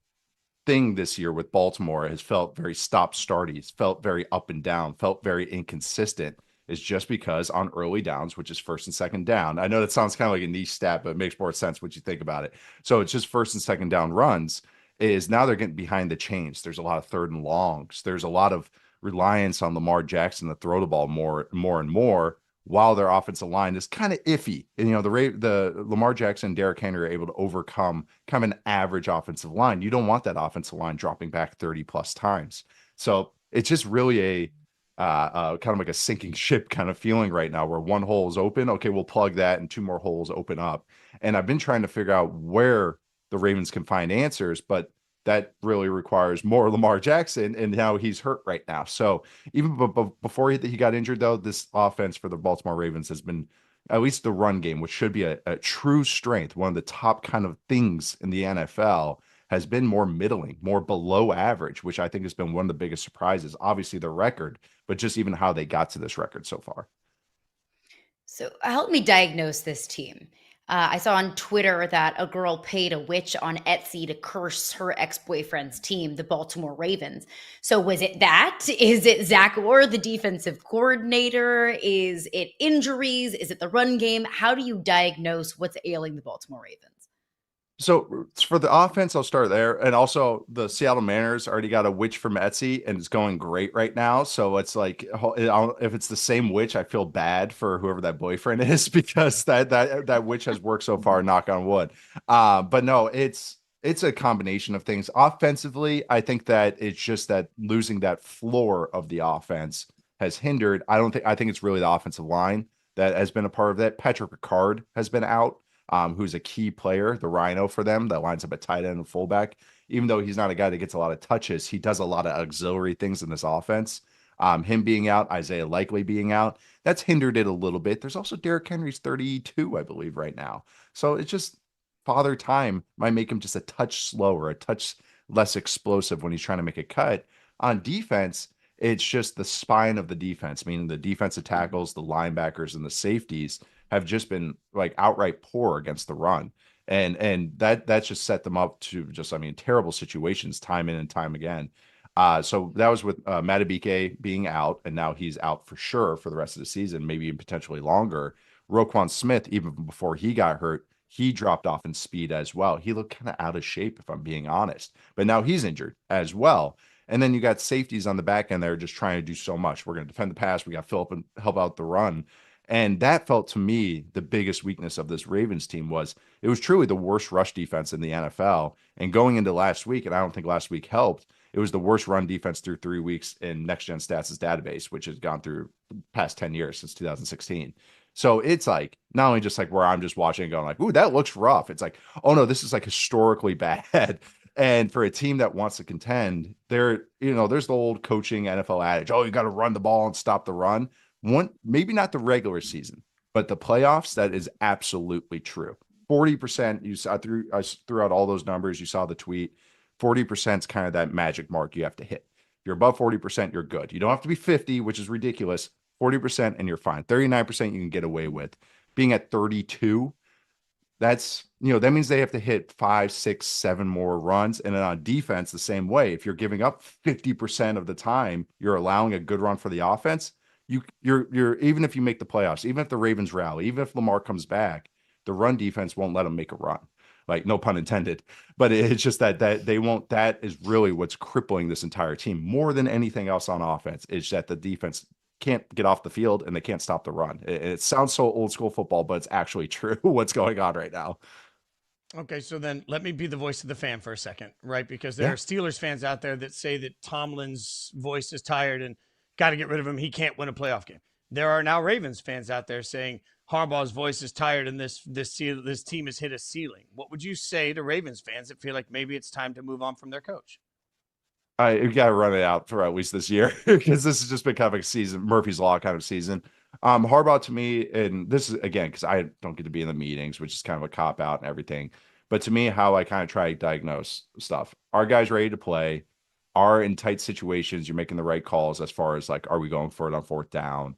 thing this year with Baltimore has felt very stop-starty, felt very up and down, felt very inconsistent, is just because on early downs, which is first and second down, I know that sounds kind of like a niche stat, but it makes more sense when you think about it. So it's just first and second down runs, is now they're getting behind the chains. There's a lot of third and longs. There's a lot of reliance on Lamar Jackson to throw the ball more and more, while their offensive line is kind of iffy. And, you know, the Lamar Jackson and Derrick Henry are able to overcome kind of an average offensive line. You don't want that offensive line dropping back 30 plus times. So it's just really a kind of like a sinking ship kind of feeling right now, where one hole is open. Okay, we'll plug that and two more holes open up. And I've been trying to figure out where the Ravens can find answers, but that really requires more Lamar Jackson, and now he's hurt right now. So even before he got injured, though, this offense for the Baltimore Ravens has been, at least the run game, which should be a true strength, one of the top kind of things in the NFL, has been more middling, more below average, which I think has been one of the biggest surprises. Obviously the record, but just even how they got to this record so far. So help me diagnose this team. I saw on Twitter that a girl paid a witch on Etsy to curse her ex-boyfriend's team, the Baltimore Ravens. So was it that? Is it Zach Orr, the defensive coordinator? Is it injuries? Is it the run game? How do you diagnose what's ailing the Baltimore Ravens? So for the offense, I'll start there. And also the Seattle Mariners already got a witch from Etsy and it's going great right now. So it's like, if it's the same witch, I feel bad for whoever that boyfriend is, because that witch has worked so far, knock on wood. But no, it's a combination of things. Offensively, I think that it's just that losing that floor of the offense has hindered. I think it's really the offensive line that has been a part of that. Patrick Ricard has been out. Who's a key player, the Rhino for them, that lines up at tight end and fullback. Even though he's not a guy that gets a lot of touches, he does a lot of auxiliary things in this offense. Him being out, Isaiah Likely being out, that's hindered it a little bit. There's also Derrick Henry's 32, I believe, right now. So it's just father time might make him just a touch slower, a touch less explosive when he's trying to make a cut. On defense, it's just the spine of the defense, meaning the defensive tackles, the linebackers, and the safeties have just been like outright poor against the run. And that's just set them up to just, terrible situations time in and time again. So that was with Madubuike being out, and now he's out for sure for the rest of the season, maybe even potentially longer. Roquan Smith, even before he got hurt, he dropped off in speed as well. He looked kind of out of shape, if I'm being honest. But now he's injured as well. And then you got safeties on the back end there just trying to do so much. We're going to defend the pass. We got Phillip and help out the run. And that felt to me the biggest weakness of this Ravens team was it was truly the worst rush defense in the NFL. And going into last week, and I don't think last week helped, it was the worst run defense through 3 weeks in Next Gen Stats' database, which has gone through the past 10 years since 2016. So it's like not only just like where I'm just watching and going like, ooh, that looks rough. It's like, oh no, this is like historically bad. And for a team that wants to contend, there's the old coaching NFL adage, oh, you got to run the ball and stop the run. Maybe not the regular season, but the playoffs, that is absolutely true. 40%, you saw I threw out all those numbers. You saw the tweet. 40% is kind of that magic mark you have to hit. If you're above 40%, you're good. You don't have to be 50, which is ridiculous. 40% and you're fine. 39% you can get away with. Being at 32, that means they have to hit 5, 6, 7 more runs. And then on defense, the same way. If you're giving up 50% of the time, you're allowing a good run for the offense. You're even if you make the playoffs, even if the Ravens rally, even if Lamar comes back, the run defense won't let them make a run. Like, no pun intended, but it's just that they won't. That is really what's crippling this entire team more than anything else on offense. Is that the defense can't get off the field and they can't stop the run. It sounds so old school football, but it's actually true what's going on right now. Okay, so then let me be the voice of the fan for a second, right? Because there are Steelers fans out there that say that Tomlin's voice is tired and got to get rid of him. He can't win a playoff game. There are now Ravens fans out there saying Harbaugh's voice is tired and this team has hit a ceiling. What would you say to Ravens fans that feel like maybe it's time to move on from their coach? You got to run it out for at least this year because this has just been kind of a season, Murphy's Law kind of season. Harbaugh to me, and this is again because I don't get to be in the meetings, which is kind of a cop out and everything. But to me, how I kind of try to diagnose stuff: are guys ready to play? Are in tight situations you're making the right calls as far as like, are we going for it on fourth down?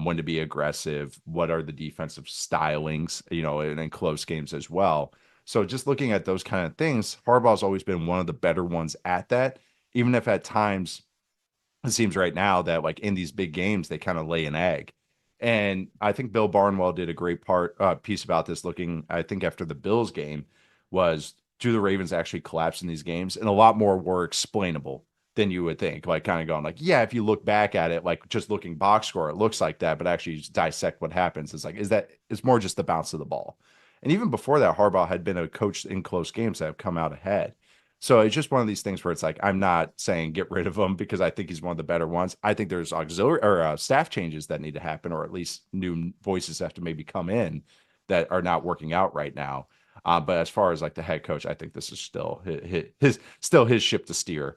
When to be aggressive? What are the defensive stylings? And in close games as well. So just looking at those kind of things, Harbaugh's always been one of the better ones at that. Even if at times it seems right now that like in these big games, they kind of lay an egg. And I think Bill Barnwell did a great piece about this looking, I think after the Bills game was, do the Ravens actually collapse in these games? And a lot more were explainable than you would think, like kind of going like, yeah, if you look back at it, like just looking box score, it looks like that, but actually just dissect what happens. It's like, it's more just the bounce of the ball. And even before that, Harbaugh had been a coach in close games that have come out ahead. So it's just one of these things where it's like, I'm not saying get rid of him because I think he's one of the better ones. I think there's auxiliary or staff changes that need to happen, or at least new voices have to maybe come in that are not working out right now. But as far as like the head coach, I think this is still his ship to steer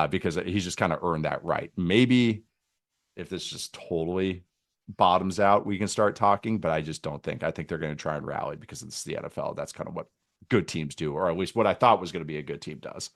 because he's just kind of earned that right. Maybe if this just totally bottoms out, we can start talking, but I just don't think. I think they're going to try and rally because it's the NFL. That's kind of what good teams do, or at least what I thought was going to be a good team does.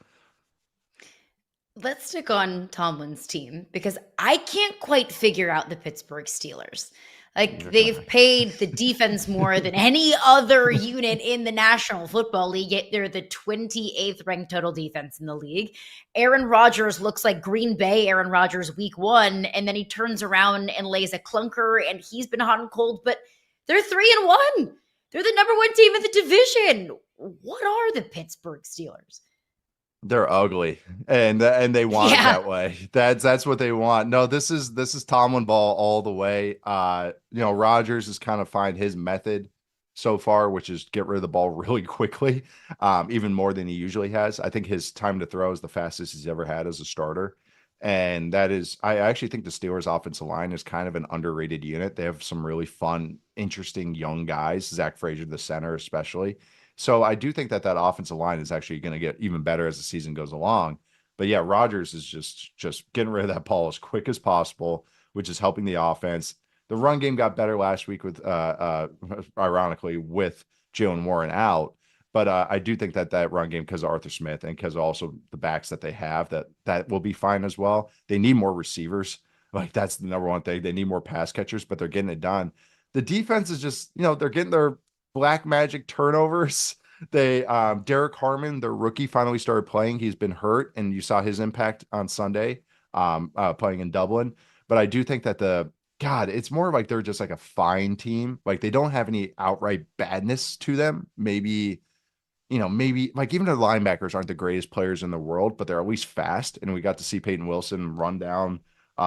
Let's stick on Tomlin's team because I can't quite figure out the Pittsburgh Steelers. Like, they've paid the defense more than any other unit in the National Football League, yet they're the 28th ranked total defense in the league. Aaron Rodgers looks like Green Bay Aaron Rodgers week 1, and then he turns around and lays a clunker, and he's been hot and cold, but they're 3-1. They're the number 1 team in the division. What are the Pittsburgh Steelers? They're ugly, and they want it that way. That's what they want. No, this is Tomlin ball all the way. Rodgers has kind of find his method so far, which is get rid of the ball really quickly, even more than he usually has. I think his time to throw is the fastest he's ever had as a starter. And that is, I actually think the Steelers offensive line is kind of an underrated unit. They have some really fun, interesting young guys, Zach Frazier, the center, especially. So I do think that offensive line is actually going to get even better as the season goes along. But yeah, Rodgers is just getting rid of that ball as quick as possible, which is helping the offense. The run game got better last week with, ironically, with Jalen Warren out. But I do think that run game, because of Arthur Smith and because also the backs that they have, that will be fine as well. They need more receivers. Like, that's the number one thing. They need more pass catchers, but they're getting it done. The defense is just, they're getting their black magic turnovers. They Derek Harmon, their rookie, finally started playing. He's been hurt, and you saw his impact on Sunday playing in Dublin. But I do think that it's more like they're just like a fine team. Like, they don't have any outright badness to them. Maybe like even their linebackers aren't the greatest players in the world, but they're at least fast. And we got to see Peyton Wilson run down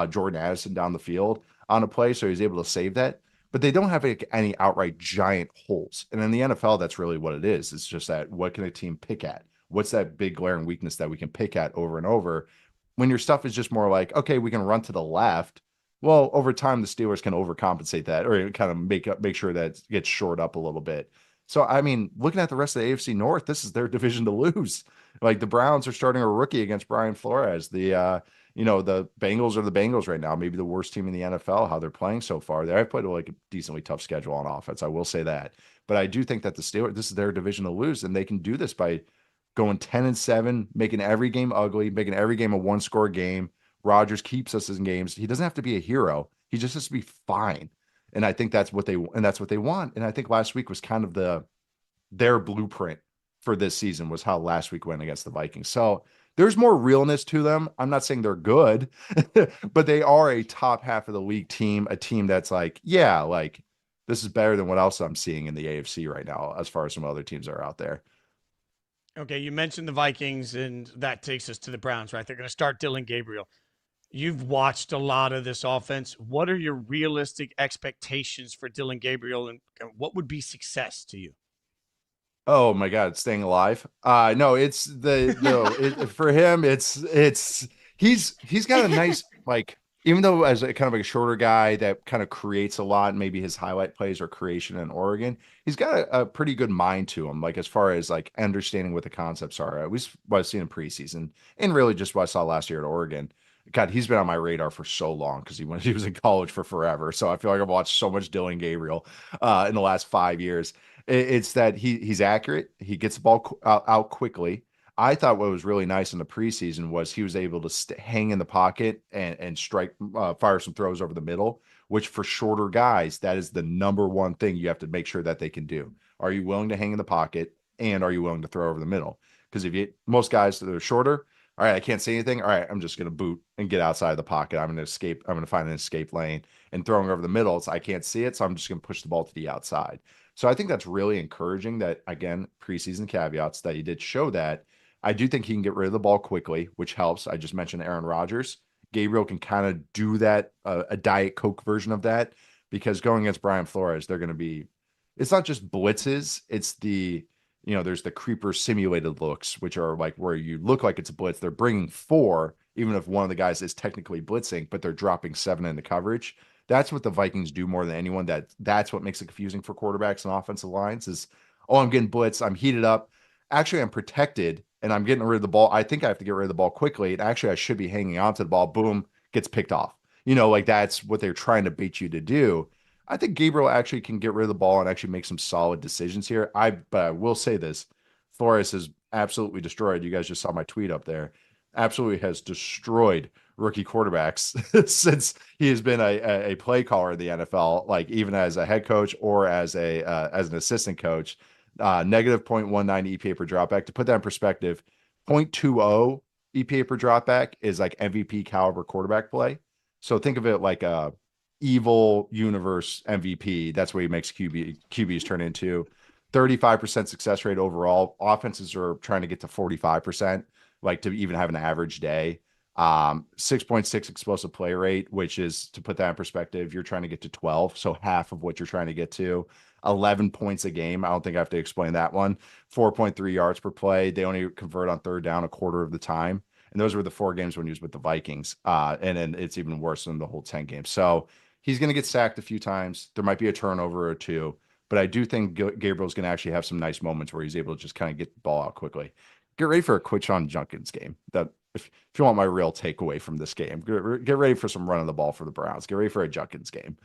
Jordan Addison down the field on a play, so he's able to save that. But they don't have any outright giant holes. And in the NFL, that's really what it is. It's just that, what can a team pick at? What's that big glaring weakness that we can pick at over and over? When your stuff is just more like, okay, we can run to the left. Well, over time, the Steelers can overcompensate that, or kind of make sure that it gets shored up a little bit. So, I mean, looking at the rest of the AFC North, this is their division to lose. Like, the Browns are starting a rookie against Brian Flores. The the Bengals are the Bengals right now, maybe the worst team in the NFL, how they're playing so far. They have played like a decently tough schedule on offense. I will say that. But I do think that the Steelers, this is their division to lose, and they can do this by going 10-7, making every game ugly, making every game a one-score game. Rodgers keeps us in games. He doesn't have to be a hero. He just has to be fine. And I think that's what they want. And I think last week was kind of their blueprint for this season, was how last week went against the Vikings. So there's more realness to them. I'm not saying they're good, but they are a top half of the league team, a team that's like, yeah, like this is better than what else I'm seeing in the AFC right now, as far as some other teams that are out there. Okay, you mentioned the Vikings, and that takes us to the Browns, right? They're going to start Dillon Gabriel. You've watched a lot of this offense. What are your realistic expectations for Dillon Gabriel, and what would be success to you? Oh my God, staying alive. No, it's for him, he's got a nice, like, even though as a kind of like a shorter guy that kind of creates a lot, maybe his highlight plays are creation in Oregon, he's got a pretty good mind to him, like as far as like understanding what the concepts are. At least what I've seen in preseason, and really just what I saw last year at Oregon. God, he's been on my radar for so long because he was in college for forever. So I feel like I've watched so much Dillon Gabriel in the last 5 years. It's that he's accurate. He gets the ball out quickly. I thought what was really nice in the preseason was he was able to hang in the pocket and strike, fire some throws over the middle, which for shorter guys, that is the number one thing you have to make sure that they can do. Are you willing to hang in the pocket, and are you willing to throw over the middle? Because most guys that are shorter, all right, I can't see anything. All right, I'm just going to boot and get outside of the pocket. I'm going to escape. I'm going to find an escape lane, and throwing over the middle, I can't see it, so I'm just going to push the ball to the outside. So I think that's really encouraging that, again, preseason caveats, that he did show that. I do think he can get rid of the ball quickly, which helps. I just mentioned Aaron Rodgers. Gabriel can kind of do that, a Diet Coke version of that, because going against Brian Flores, they're going to be, it's not just blitzes, it's there's the creeper simulated looks, which are like where you look like it's a blitz. They're bringing 4, even if one of the guys is technically blitzing, but they're dropping 7 into coverage. That's what the Vikings do more than anyone. That's what makes it confusing for quarterbacks and offensive lines is, oh, I'm getting blitzed, I'm heated up. Actually, I'm protected, and I'm getting rid of the ball. I think I have to get rid of the ball quickly. And actually, I should be hanging on to the ball. Boom, gets picked off. Like that's what they're trying to bait you to do. I think Gabriel actually can get rid of the ball and actually make some solid decisions here. But I will say this: Flores has absolutely destroyed. You guys just saw my tweet up there. Absolutely has destroyed rookie quarterbacks since he has been a play caller in the NFL, like even as a head coach or as an assistant coach. Negative 0.19 EPA per dropback. To put that in perspective, 0.20 EPA per dropback is like MVP caliber quarterback play. So think of it like a evil universe MVP. That's what he makes QBs turn into. 35% success rate overall. Offenses are trying to get to 45%, like to even have an average day. 6.6 explosive play rate, which is, to put that in perspective, you're trying to get to 12. So half of what you're trying to get to. 11 points a game. I don't think I have to explain that one. 4.3 yards per play. They only convert on third down a quarter of the time. And those were the 4 games when he was with the Vikings. And then it's even worse than the whole 10 games. So he's going to get sacked a few times. There might be a turnover or two. But I do think Gabriel's going to actually have some nice moments where he's able to just kind of get the ball out quickly. Get ready for a Quinshon Judkins game. That if you want my real takeaway from this game, get ready for some running the ball for the Browns. Get ready for a Judkins game.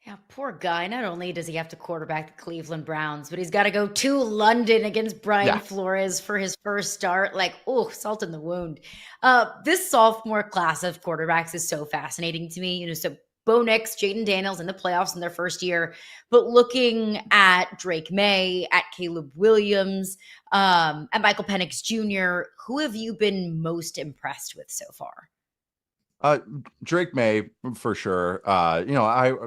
Yeah, poor guy. Not only does he have to quarterback the Cleveland Browns, but he's got to go to London against Brian Flores for his first start. Like, oh, salt in the wound. This sophomore class of quarterbacks is so fascinating to me. So Bo Nix, Jaden Daniels in the playoffs in their first year, but looking at Drake May, at Caleb Williams, at Michael Penix Jr., who have you been most impressed with so far? Drake May for sure.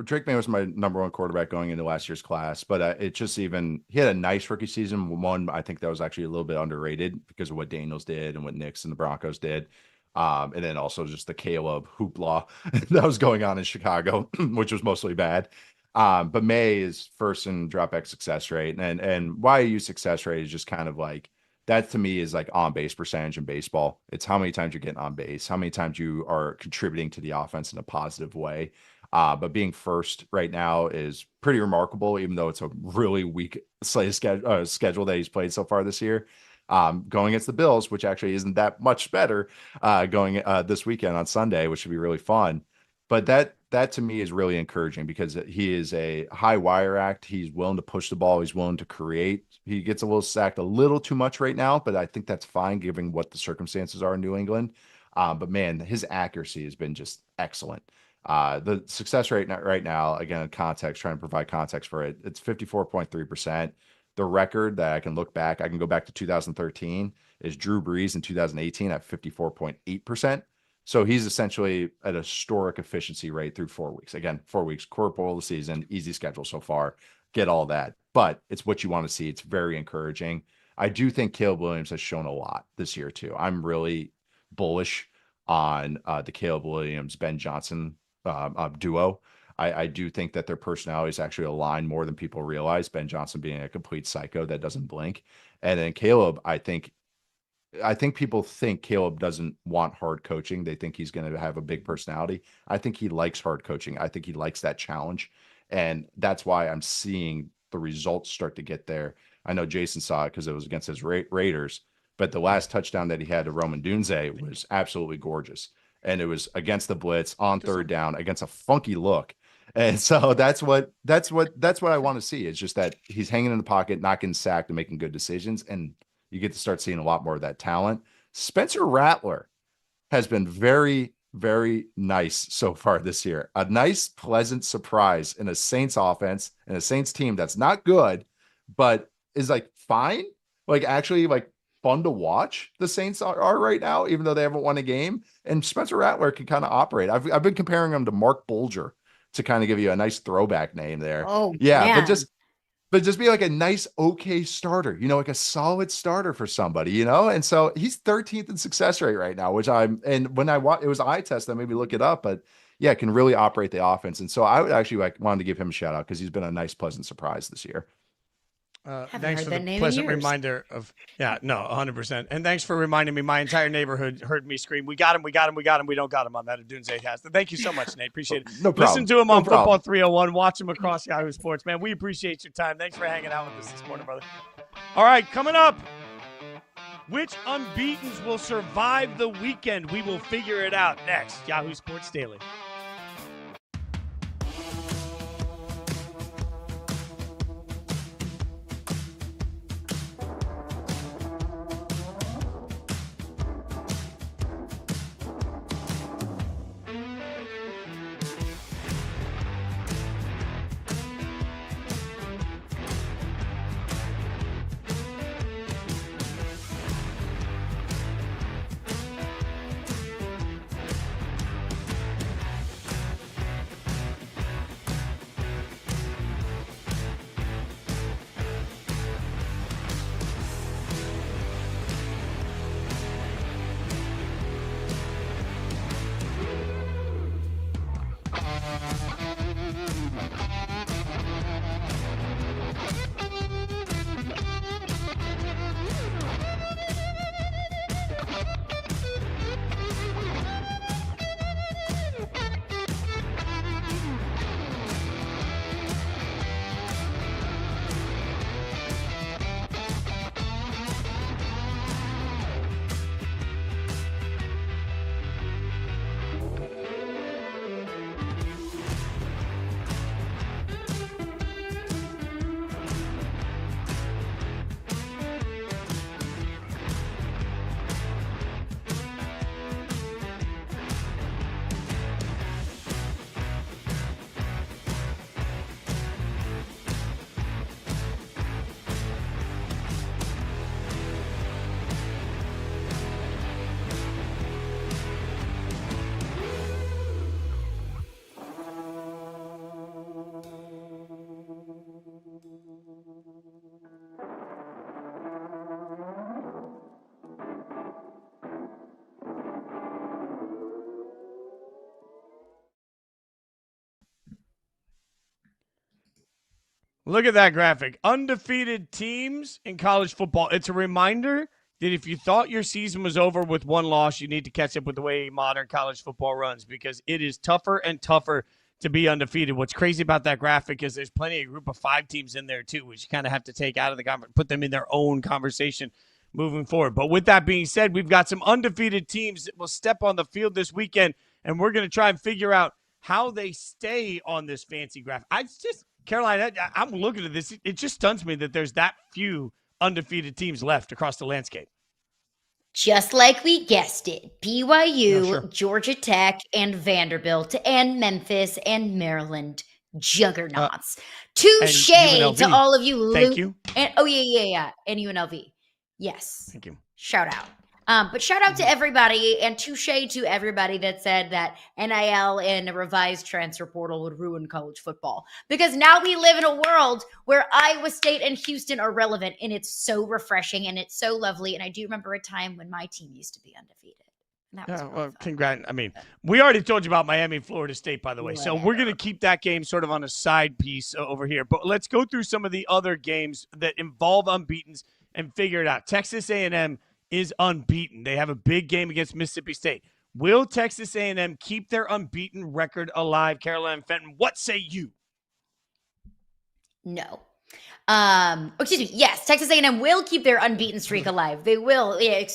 Drake May was my number 1 quarterback going into last year's class, but he had a nice rookie season. One, I think that was actually a little bit underrated because of what Daniels did and what Nix and the Broncos did. And then also just the Caleb hoopla that was going on in Chicago, which was mostly bad. But May is first in dropback success rate. And why I use success rate is just kind of like, that to me is like on base percentage in baseball. It's how many times you're getting on base, how many times you are contributing to the offense in a positive way. But being first right now is pretty remarkable, even though it's a really weak slate schedule that he's played so far this year. going against the Bills, which actually isn't that much better going this weekend on Sunday, which should be really fun. But that to me is really encouraging because he is a high wire act. He's willing to push the ball. He's willing to create. He gets a little sacked a little too much right now, but I think that's fine given what the circumstances are in New England. But man, his accuracy has been just excellent. The success rate right now, again, in context, trying to provide context for it, it's 54.3%. The record that I can look back, I can go back to 2013, is Drew Brees in 2018 at 54.8%. So he's essentially at a historic efficiency rate through 4 weeks. Again, 4 weeks, core bowl of the season, easy schedule so far. Get all that. But it's what you want to see. It's very encouraging. I do think Caleb Williams has shown a lot this year too. I'm really bullish on the Caleb Williams, Ben Johnson duo. I do think that their personalities actually align more than people realize. Ben Johnson being a complete psycho that doesn't blink. And then Caleb, I think people think Caleb doesn't want hard coaching. They think he's going to have a big personality. I think he likes hard coaching. I think he likes that challenge. And that's why I'm seeing the results start to get there. I know Jason saw it because it was against his Raiders, but the last touchdown that he had to Roman Dunze was absolutely gorgeous. And it was against the blitz on third down against a funky look. And so that's what I want to see. It's just that he's hanging in the pocket, not getting sacked and making good decisions. And you get to start seeing a lot more of that talent. Spencer Rattler has been very, very nice so far this year. A nice, pleasant surprise in a Saints offense and a Saints team that's not good, but is like fine. Like actually like fun to watch the Saints are right now, even though they haven't won a game. And Spencer Rattler can kind of operate. I've been comparing him to Mark Bulger to kind of give you a nice throwback name there. Oh, yeah. man. But just be like a nice, okay starter, like a solid starter for somebody, And so he's 13th in success rate right now, and when it was eye test, I maybe look it up, but yeah, can really operate the offense. And so I would actually wanted to give him a shout out because he's been a nice, pleasant surprise this year. Thanks for the pleasant reminder of, 100%. And thanks for reminding me. My entire neighborhood heard me scream, we got him. We don't got him on that Dunze cast. Thank you so much, Nate. Appreciate it. No problem. Listen to him on Football 301. Watch him across Yahoo Sports, man. We appreciate your time. Thanks for hanging out with us this morning, brother. All right, coming up, which unbeatens will survive the weekend? We will figure it out next. Yahoo Sports Daily. Look at that graphic. Undefeated teams in college football. It's a reminder that if you thought your season was over with one loss, you need to catch up with the way modern college football runs because it is tougher and tougher to be undefeated. What's crazy about that graphic is there's plenty of group of 5 teams in there too, which you kind of have to take out of the conversation, put them in their own conversation moving forward. But with that being said, we've got some undefeated teams that will step on the field this weekend, and we're going to try and figure out how they stay on this fancy graph. Caroline, I'm looking at this. It just stuns me that there's that few undefeated teams left across the landscape. Just like we guessed it, BYU, Georgia Tech, and Vanderbilt, and Memphis, and Maryland, juggernauts. Touche to all of you. Thank you. And, and UNLV. Yes. Thank you. Shout out. But shout out to everybody, and touche to everybody that said that NIL and a revised transfer portal would ruin college football. Because now we live in a world where Iowa State and Houston are relevant, and it's so refreshing, and it's so lovely. And I do remember a time when my team used to be undefeated. Congrats. I mean, we already told you about Miami, Florida State, by the way. So we're going to keep that game sort of on a side piece over here. But let's go through some of the other games that involve unbeatens and figure it out. Texas A&M is unbeaten. They have a big game against Mississippi State. Will Texas A&M keep their unbeaten record alive? Caroline Fenton, what say you? No. Yes, Texas A&M will keep their unbeaten streak alive. They will. They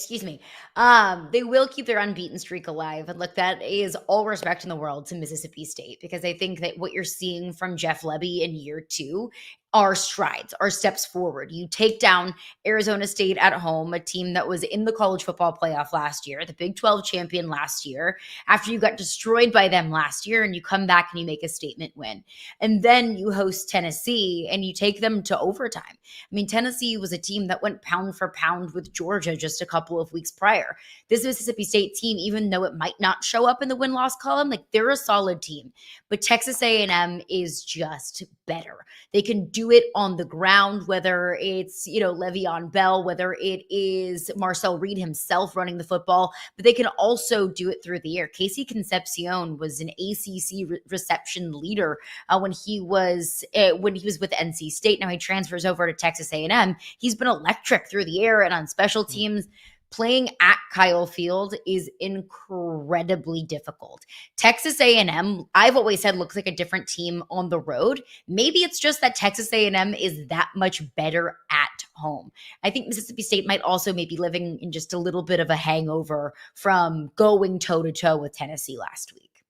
will keep their unbeaten streak alive. And look, that is all respect in the world to Mississippi State, because I think that what you're seeing from Jeff Lebby in year 2 are strides, are steps forward. You take down Arizona State at home, a team that was in the college football playoff last year, the Big 12 champion last year, after you got destroyed by them last year, and you come back and you make a statement win. And then you host Tennessee and you take them to overtime. I mean, Tennessee was a team that went pound for pound with Georgia just a couple of weeks prior. This Mississippi State team, even though it might not show up in the win-loss column, like, they're a solid team. But Texas A&M is just better. They can do it on the ground, whether it's, Le'Veon Bell, whether it is Marcel Reed himself running the football, but they can also do it through the air. Casey Concepcion was an ACC reception leader when he was with NC State. Now he transfers over to Texas A&M. He's been electric through the air and on special teams. Playing at Kyle Field is incredibly difficult. Texas A&M, I've always said, looks like a different team on the road. Maybe it's just that Texas A&M is that much better at home. I think Mississippi State might also maybe living in just a little bit of a hangover from going toe-to-toe with Tennessee last week.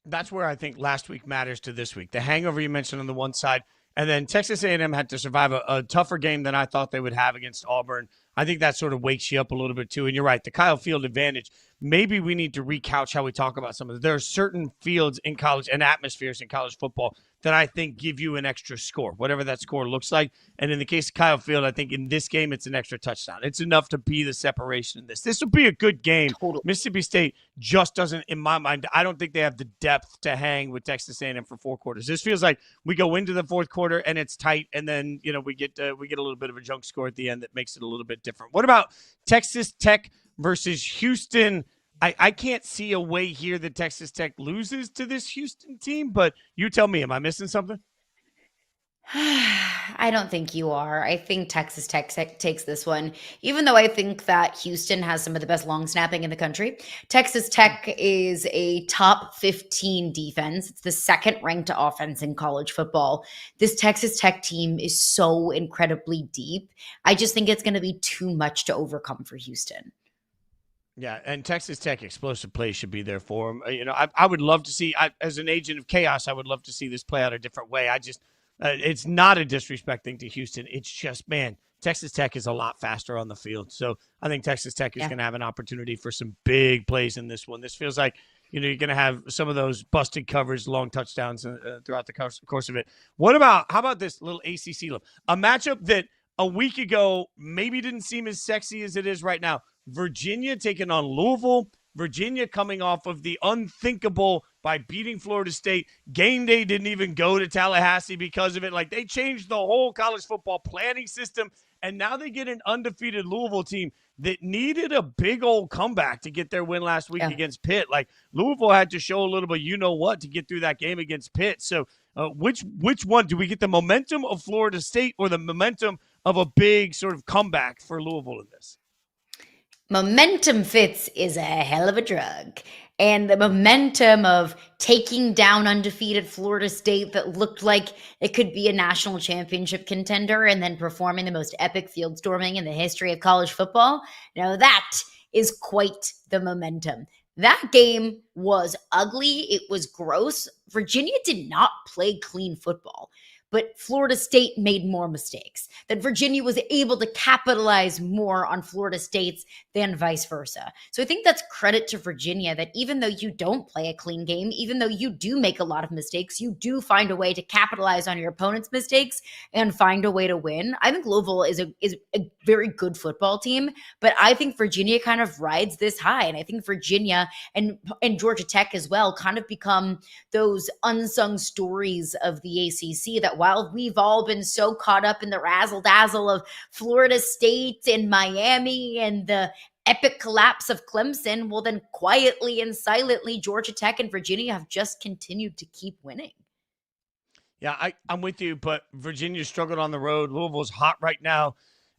That's where I think last week matters to this week. The hangover you mentioned on the one side, and then Texas A&M had to survive a tougher game than I thought they would have against Auburn. I think that sort of wakes you up a little bit too. And you're right, the Kyle Field advantage, maybe we need to recouch how we talk about some of it. There are certain fields in college and atmospheres in college football that I think give you an extra score, whatever that score looks like. And in the case of Kyle Field, I think in this game, it's an extra touchdown. It's enough to be the separation in this. This will be a good game. Totally. Mississippi State just doesn't, in my mind, I don't think they have the depth to hang with Texas A&M for 4 quarters. This feels like we go into the fourth quarter and it's tight, and then we get a little bit of a junk score at the end that makes it a little bit different. What about Texas Tech versus Houston? I can't see a way here that Texas Tech loses to this Houston team, but you tell me, am I missing something? I don't think you are. I think Texas Tech takes this one, even though I think that Houston has some of the best long snapping in the country. Texas Tech is a top 15 defense. It's the second ranked offense in college football. This Texas Tech team is so incredibly deep. I just think it's going to be too much to overcome for Houston. Yeah, and Texas Tech explosive play should be there for them. I would love to see, as an agent of chaos, I would love to see this play out a different way. It's not a disrespect thing to Houston. It's just, man, Texas Tech is a lot faster on the field. So I think Texas Tech is going to have an opportunity for some big plays in this one. This feels like, you're going to have some of those busted covers, long touchdowns throughout the course of it. How about this little ACC look? A matchup that a week ago maybe didn't seem as sexy as it is right now. Virginia taking on Louisville. Virginia coming off of the unthinkable by beating Florida State. Game day didn't even go to Tallahassee because of it. Like, they changed the whole college football planning system, and now they get an undefeated Louisville team that needed a big old comeback to get their win last week against Pitt. Like, Louisville had to show a little bit you-know-what to get through that game against Pitt. So which one? Do we get the momentum of Florida State or the momentum of a big sort of comeback for Louisville in this? Momentum, Fitz, is a hell of a drug. And the momentum of taking down undefeated Florida State that looked like it could be a national championship contender and then performing the most epic field storming in the history of college football. That is quite the momentum. That game was ugly. It was gross. Virginia did not play clean football, but Florida State made more mistakes. That Virginia was able to capitalize more on Florida State's than vice versa. So I think that's credit to Virginia that even though you don't play a clean game, even though you do make a lot of mistakes, you do find a way to capitalize on your opponent's mistakes and find a way to win. I think Louisville is a very good football team, but I think Virginia kind of rides this high. And I think Virginia and Georgia Tech as well kind of become those unsung stories of the ACC that while we've all been so caught up in the razzle dazzle of Florida State and Miami and the epic collapse of Clemson, well, then quietly and silently, Georgia Tech and Virginia have just continued to keep winning. Yeah, I'm with you, but Virginia struggled on the road. Louisville's hot right now.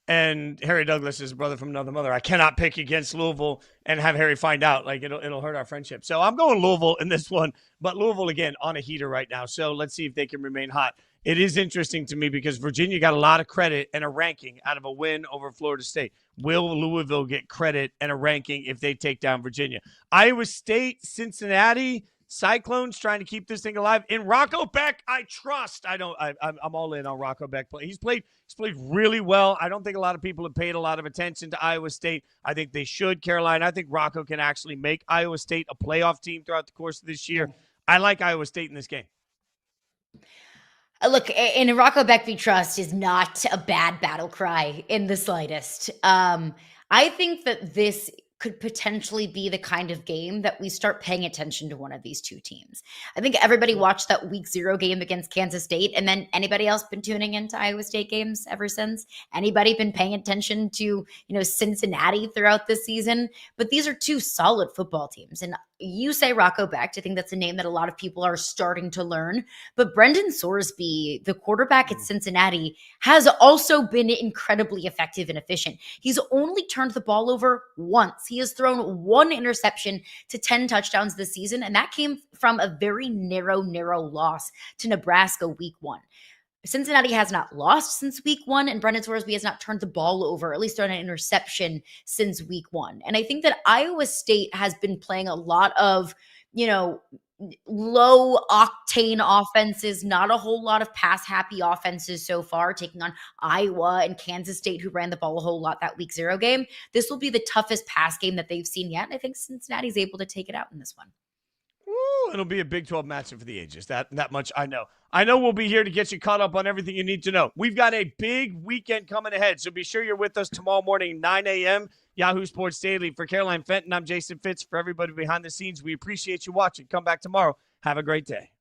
And Harry Douglas is a brother from another mother. I cannot pick against Louisville and have Harry find out. Like, it'll hurt our friendship. So I'm going Louisville in this one. But Louisville, again, on a heater right now. So let's see if they can remain hot. It is interesting to me because Virginia got a lot of credit and a ranking out of a win over Florida State. Will Louisville get credit and a ranking if they take down Virginia? Iowa State, Cincinnati, Cyclones trying to keep this thing alive. In Rocco Beck, I trust. I'm all in on Rocco Beck play. He's played really well. I don't think a lot of people have paid a lot of attention to Iowa State. I think they should. Carolina, I think Rocco can actually make Iowa State a playoff team throughout the course of this year. I like Iowa State in this game. Look, and Rocco Beck we trust is not a bad battle cry in the slightest. I think that this could potentially be the kind of game that we start paying attention to one of these two teams. I think everybody watched that week 0 game against Kansas State. And then anybody else been tuning into Iowa State games ever since? Anybody been paying attention to, Cincinnati throughout this season? But these are two solid football teams. And you say Rocco Becht. I think that's a name that a lot of people are starting to learn. But Brendan Sorsby, the quarterback at Cincinnati, has also been incredibly effective and efficient. He's only turned the ball over once. He has thrown 1 interception to 10 touchdowns this season, and that came from a very narrow loss to Nebraska week 1. Cincinnati has not lost since week 1, and Brendan Sorsby has not turned the ball over, at least on an interception, since week 1. And I think that Iowa State has been playing a lot of, low octane offenses, not a whole lot of pass happy offenses so far, taking on Iowa and Kansas State, who ran the ball a whole lot that week 0 game. This will be the toughest pass game that they've seen yet. And I think Cincinnati's able to take it out in this one. Ooh, it'll be a Big 12 matchup for the ages. That much I know. I know we'll be here to get you caught up on everything you need to know. We've got a big weekend coming ahead, so be sure you're with us tomorrow morning, 9 a.m., Yahoo Sports Daily. For Caroline Fenton, I'm Jason Fitz. For everybody behind the scenes, we appreciate you watching. Come back tomorrow. Have a great day.